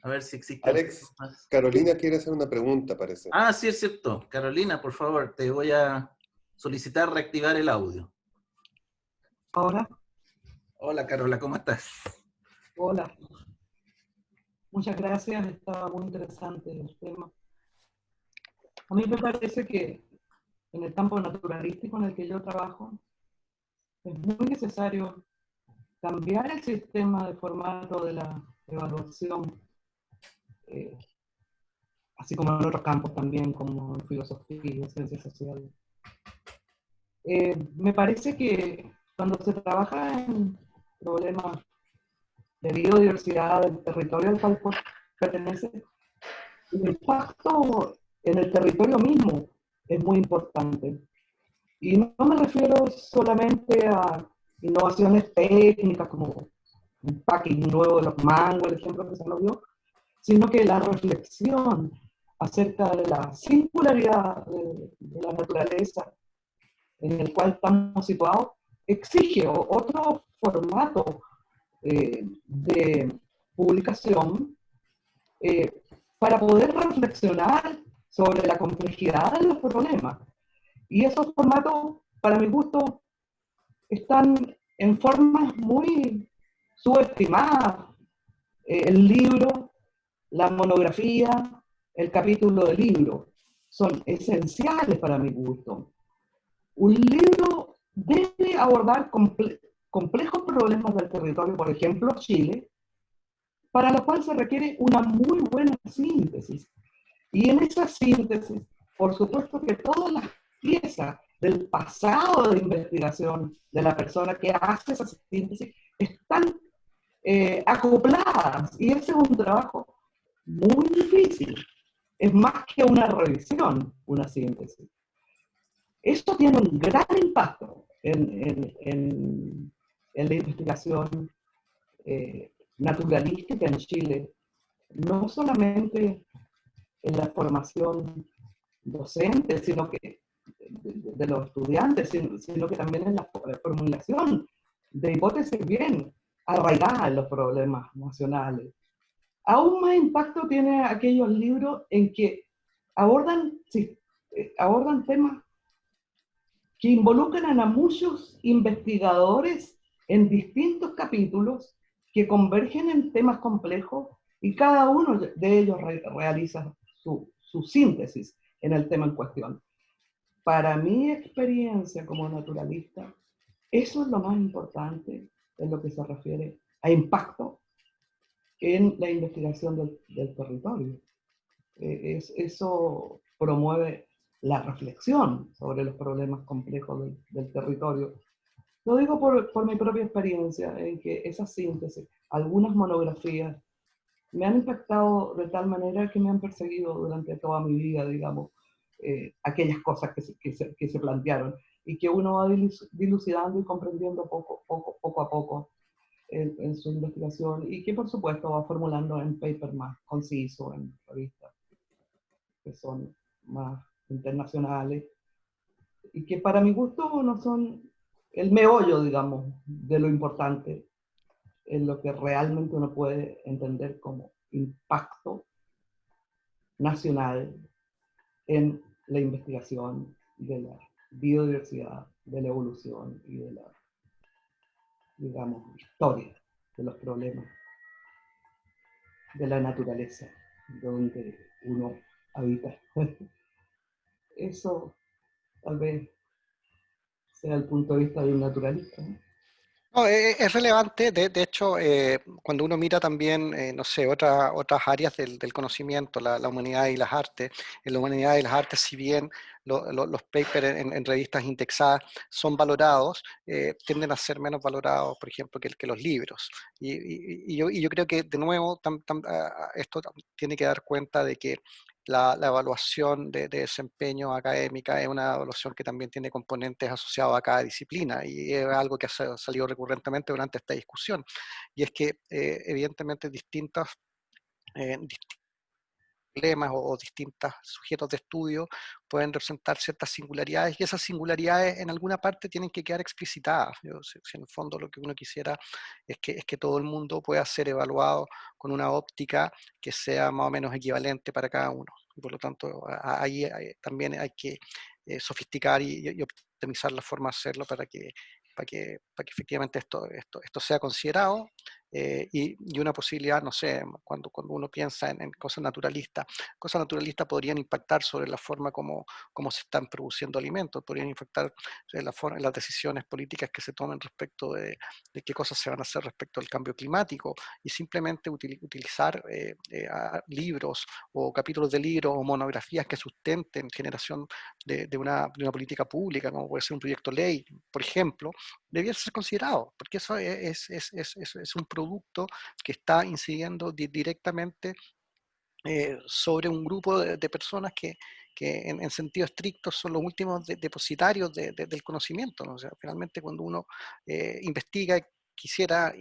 A ver si existe. Alex, Carolina quiere hacer una pregunta, parece. Ah, sí, es cierto. Carolina, por favor, te voy a solicitar reactivar el audio. ¿Ahora? Hola, Carola, ¿cómo estás? Hola, muchas gracias, estaba muy interesante el tema. A mí me parece que en el campo naturalístico en el que yo trabajo es muy necesario cambiar el sistema de formato de la evaluación, eh, así como en otros campos también, como en filosofía, ciencias sociales. Me parece que cuando se trabaja en problemas de biodiversidad del territorio al cual pertenece, el impacto en el territorio mismo es muy importante. Y no me refiero solamente a innovaciones técnicas como un packing nuevo de los mangos, el ejemplo que se nos dio, sino que la reflexión acerca de la singularidad de la naturaleza en el cual estamos situados exige otro formato de publicación para poder reflexionar sobre la complejidad de los problemas. Y esos formatos, para mi gusto, están en formas muy subestimadas. El libro, la monografía, el capítulo del libro, son esenciales para mi gusto. Un libro debe abordar complejos problemas del territorio, por ejemplo, Chile, para lo cual se requiere una muy buena síntesis. Y en esa síntesis, por supuesto que todas las piezas del pasado de investigación de la persona que hace esa síntesis están acopladas. Y ese es un trabajo muy difícil. Es más que una revisión, una síntesis. Esto tiene un gran impacto en la investigación naturalística en Chile, no solamente en la formación docente, sino que de los estudiantes, sino que también en la formulación de hipótesis bien arraigadas en los problemas nacionales. Aún más impacto tiene aquellos libros en que abordan temas que involucran a muchos investigadores en distintos capítulos que convergen en temas complejos y cada uno de ellos realiza su síntesis en el tema en cuestión. Para mi experiencia como naturalista, eso es lo más importante en lo que se refiere a impacto en la investigación del territorio. Eso promueve la reflexión sobre los problemas complejos del territorio. Lo digo por mi propia experiencia, en que esa síntesis, algunas monografías, me han impactado de tal manera que me han perseguido durante toda mi vida, digamos, aquellas cosas que se plantearon y que uno va dilucidando y comprendiendo poco a poco en su investigación y que por supuesto va formulando en paper más conciso, en revistas que son más internacionales y que para mi gusto no son el meollo, digamos, de lo importante en lo que realmente uno puede entender como impacto nacional en la investigación de la biodiversidad, de la evolución y de la, digamos, historia de los problemas de la naturaleza donde uno habita. Eso tal vez sea el punto de vista de un naturalista, ¿no? No, es relevante, de hecho, cuando uno mira también, no sé, otras áreas del conocimiento, la humanidad y las artes, en la humanidad y las artes, si bien los papers en revistas indexadas son valorados, tienden a ser menos valorados, por ejemplo, que los libros. Y yo creo que, de nuevo, esto tiene que dar cuenta de que la evaluación de desempeño académica es una evaluación que también tiene componentes asociados a cada disciplina y es algo que ha salido recurrentemente durante esta discusión. Y es que evidentemente distintos problemas o distintos sujetos de estudio pueden representar ciertas singularidades y esas singularidades en alguna parte tienen que quedar explicitadas. Si en el fondo lo que uno quisiera es que todo el mundo pueda ser evaluado con una óptica que sea más o menos equivalente para cada uno. Y por lo tanto, ahí también hay que sofisticar y optimizar la forma de hacerlo para que efectivamente esto sea considerado y una posibilidad, no sé, cuando uno piensa en cosas naturalistas podrían impactar sobre la forma como se están produciendo alimentos, podrían impactar en las decisiones políticas que se tomen respecto de qué cosas se van a hacer respecto al cambio climático, y simplemente utilizar libros o capítulos de libros o monografías que sustenten generación de una política pública, como puede ser un proyecto de ley, por ejemplo, debiera ser considerado, porque eso es un producto que está incidiendo directamente sobre un grupo de personas que en sentido estricto son los últimos depositarios del conocimiento, ¿no? O sea, finalmente cuando uno investiga, quisiera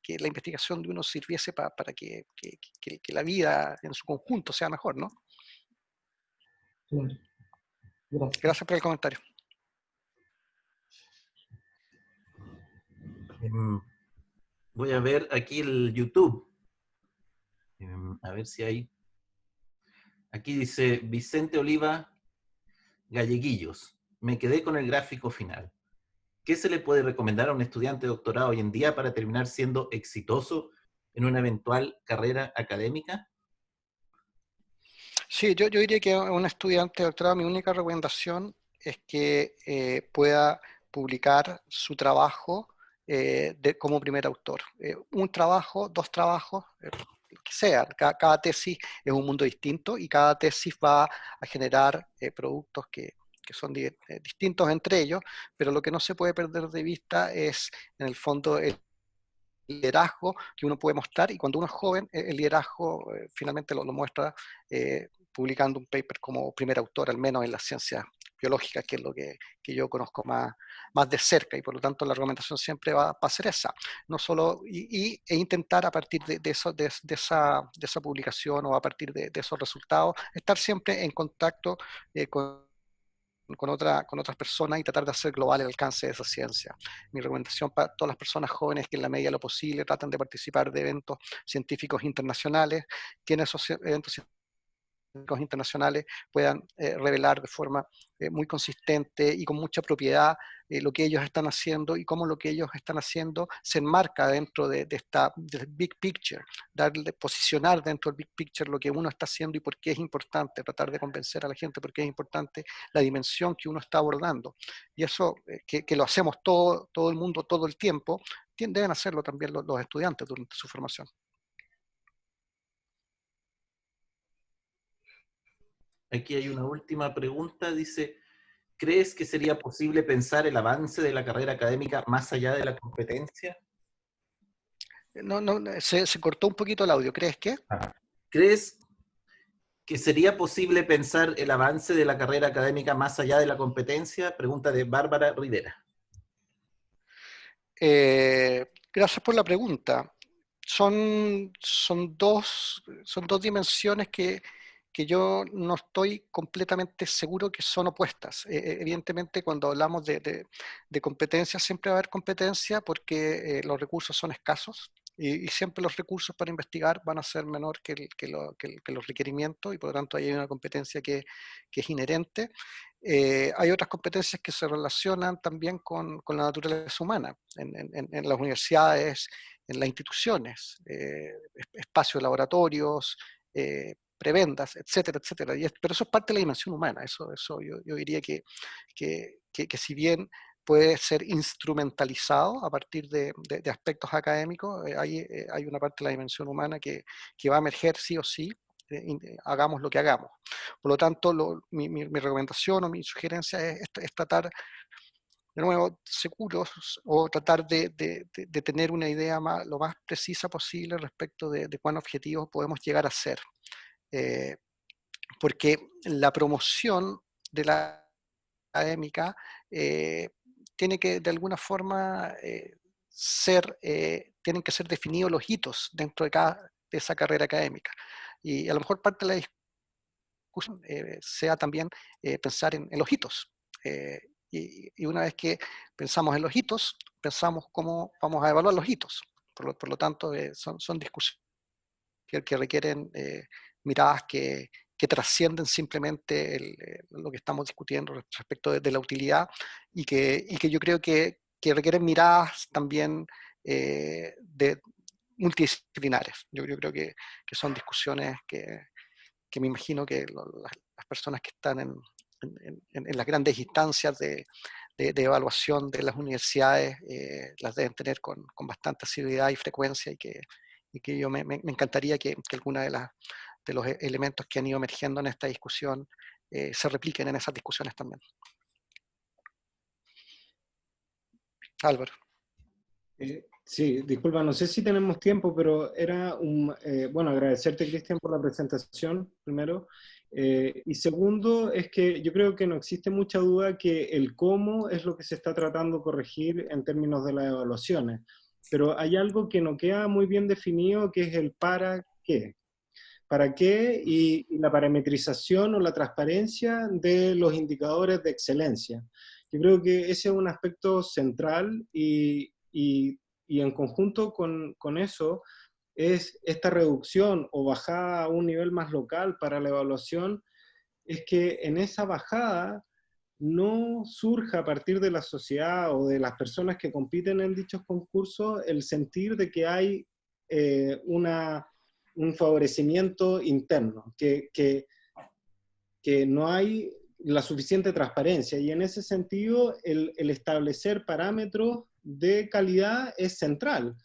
que la investigación de uno sirviese para que la vida en su conjunto sea mejor, ¿no? Claro. Gracias. Gracias por el comentario. Voy a ver aquí el YouTube. A ver si hay. Aquí dice Vicente Oliva Galleguillos. Me quedé con el gráfico final. ¿Qué se le puede recomendar a un estudiante de doctorado hoy en día para terminar siendo exitoso en una eventual carrera académica? Sí, yo diría que a un estudiante de doctorado mi única recomendación es que pueda publicar su trabajo como primer autor. Un trabajo, dos trabajos, lo que sea. Cada tesis es un mundo distinto y cada tesis va a generar productos que son distintos entre ellos, pero lo que no se puede perder de vista es, en el fondo, el liderazgo que uno puede mostrar, y cuando uno es joven, el liderazgo finalmente lo muestra publicando un paper como primer autor, al menos en las ciencias biológicas, que es lo que yo conozco más de cerca, y por lo tanto la recomendación siempre va a ser esa, no solo, e intentar a partir de esa publicación o a partir de esos resultados, estar siempre en contacto con otras personas y tratar de hacer global el alcance de esa ciencia. Mi recomendación para todas las personas jóvenes que en la medida de lo posible traten de participar de eventos científicos internacionales, que en esos eventos científicos internacionales puedan revelar de forma muy consistente y con mucha propiedad lo que ellos están haciendo y cómo lo que ellos están haciendo se enmarca dentro del big picture, posicionar dentro del big picture lo que uno está haciendo y por qué es importante, tratar de convencer a la gente por qué es importante la dimensión que uno está abordando. Y eso que lo hacemos todo el mundo, todo el tiempo, deben hacerlo también los estudiantes durante su formación. Aquí hay una última pregunta, dice, ¿crees que sería posible pensar el avance de la carrera académica más allá de la competencia? No, se cortó un poquito el audio, ¿crees que? ¿Crees que sería posible pensar el avance de la carrera académica más allá de la competencia? Pregunta de Bárbara Rivera. Gracias por la pregunta. Son dos dimensiones que yo no estoy completamente seguro que son opuestas. Evidentemente, cuando hablamos de competencia, siempre va a haber competencia porque los recursos son escasos y siempre los recursos para investigar van a ser menor que los requerimientos, y por lo tanto ahí hay una competencia que es inherente. Hay otras competencias que se relacionan también con la naturaleza humana, en las universidades, en las instituciones, espacios, laboratorios, prebendas, etcétera, etcétera. Pero eso es parte de la dimensión humana. Eso yo diría que si bien puede ser instrumentalizado a partir de aspectos académicos, hay una parte de la dimensión humana que va a emerger sí o sí, hagamos lo que hagamos. Por lo tanto, mi recomendación o mi sugerencia es tratar, de nuevo, seguros, o tratar de tener una idea lo más precisa posible respecto de cuán objetivos podemos llegar a ser. Porque la promoción de la académica tiene que, de alguna forma, tienen que ser definidos los hitos dentro de esa carrera académica. Y a lo mejor parte de la discusión sea también pensar en los hitos. Y una vez que pensamos en los hitos, pensamos cómo vamos a evaluar los hitos. Por lo tanto, son discusiones que requieren miradas que trascienden simplemente lo que estamos discutiendo respecto de la utilidad, y que yo creo que requieren miradas también multidisciplinares. Yo creo que son discusiones que me imagino que las personas que están en las grandes instancias de evaluación de las universidades las deben tener con bastante asiduidad y frecuencia, y que yo me encantaría que alguna de los elementos que han ido emergiendo en esta discusión se repliquen en esas discusiones también. Álvaro. Sí, disculpa, no sé si tenemos tiempo, pero era bueno, agradecerte, Cristian, por la presentación, primero. Y segundo, es que yo creo que no existe mucha duda que el cómo es lo que se está tratando de corregir en términos de las evaluaciones. Pero hay algo que no queda muy bien definido, que es el para qué. ¿Para qué? Y la parametrización o la transparencia de los indicadores de excelencia. Yo creo que ese es un aspecto central y en conjunto con eso es esta reducción o bajada a un nivel más local para la evaluación, es que en esa bajada no surja a partir de la sociedad o de las personas que compiten en dichos concursos el sentir de que hay un favorecimiento interno, que no hay la suficiente transparencia, y en ese sentido el establecer parámetros de calidad es central.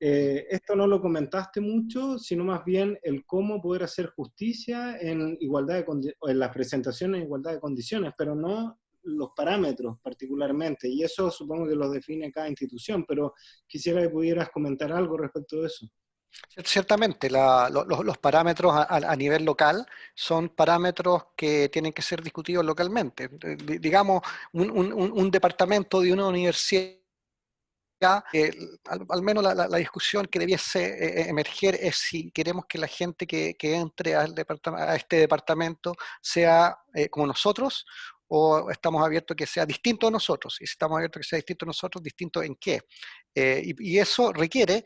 Esto no lo comentaste mucho, sino más bien el cómo poder hacer justicia en la presentación en igualdad de condiciones, pero no los parámetros particularmente, y eso supongo que los define cada institución, pero quisiera que pudieras comentar algo respecto de eso. Ciertamente, los parámetros a nivel local son parámetros que tienen que ser discutidos localmente. Digamos, un departamento de una universidad, al menos la discusión que debiese emerger es si queremos que la gente que entre a este departamento sea como nosotros, o estamos abiertos a que sea distinto a nosotros. Y si estamos abiertos a que sea distinto a nosotros, ¿distinto en qué? Y eso requiere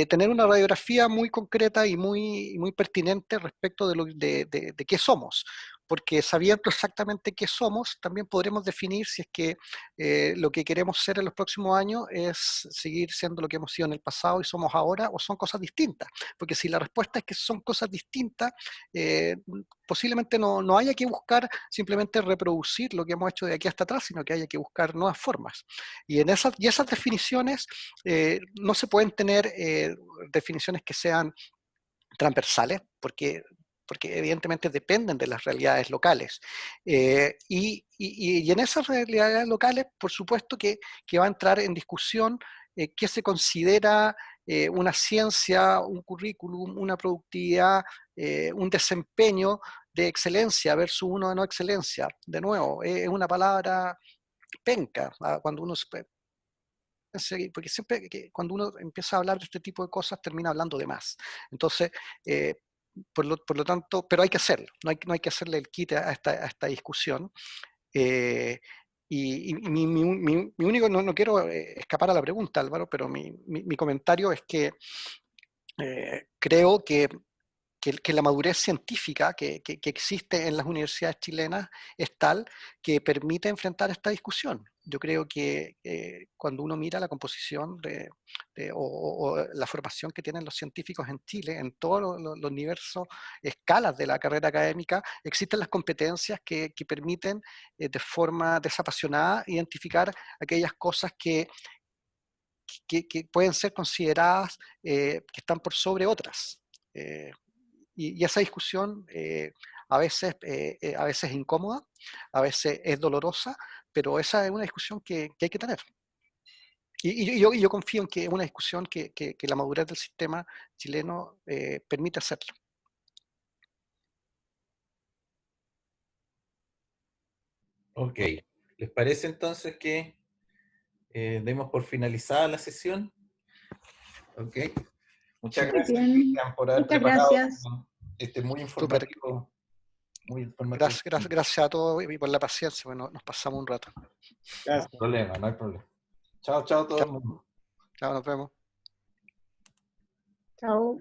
tener una radiografía muy concreta y muy pertinente respecto de qué somos. Porque sabiendo exactamente qué somos, también podremos definir si es que lo que queremos ser en los próximos años es seguir siendo lo que hemos sido en el pasado y somos ahora, o son cosas distintas. Porque si la respuesta es que son cosas distintas, posiblemente no haya que buscar simplemente reproducir lo que hemos hecho de aquí hasta atrás, sino que haya que buscar nuevas formas. Y esas definiciones no se pueden tener definiciones que sean transversales, porque evidentemente dependen de las realidades locales. Y en esas realidades locales, por supuesto que va a entrar en discusión qué se considera una ciencia, un currículum, una productividad, un desempeño de excelencia versus uno de no excelencia. De nuevo, es una palabra penca cuando uno porque siempre cuando uno empieza a hablar de este tipo de cosas termina hablando de más. Entonces, por lo tanto, pero hay que hacerlo, no hay que hacerle el quite a esta discusión. Y mi único, no quiero escapar a la pregunta, Álvaro, pero mi comentario es que creo que la madurez científica que existe en las universidades chilenas es tal que permite enfrentar esta discusión. Yo creo que cuando uno mira la composición o la formación que tienen los científicos en Chile, en todos los diversos escalas de la carrera académica, existen las competencias que permiten de forma desapasionada identificar aquellas cosas que pueden ser consideradas que están por sobre otras. Y esa discusión a veces es incómoda, a veces es dolorosa, pero esa es una discusión que hay que tener. Y yo confío en que es una discusión que la madurez del sistema chileno permite hacerlo. Ok, ¿les parece entonces que demos por finalizada la sesión? Ok. Muchas gracias, Cristian, por haber preparado este muy informativo. Muy informativo. Gracias a todos y por la paciencia. Bueno, nos pasamos un rato. Gracias. No hay problema. Chao, todo el mundo. Chao, nos vemos. Chao.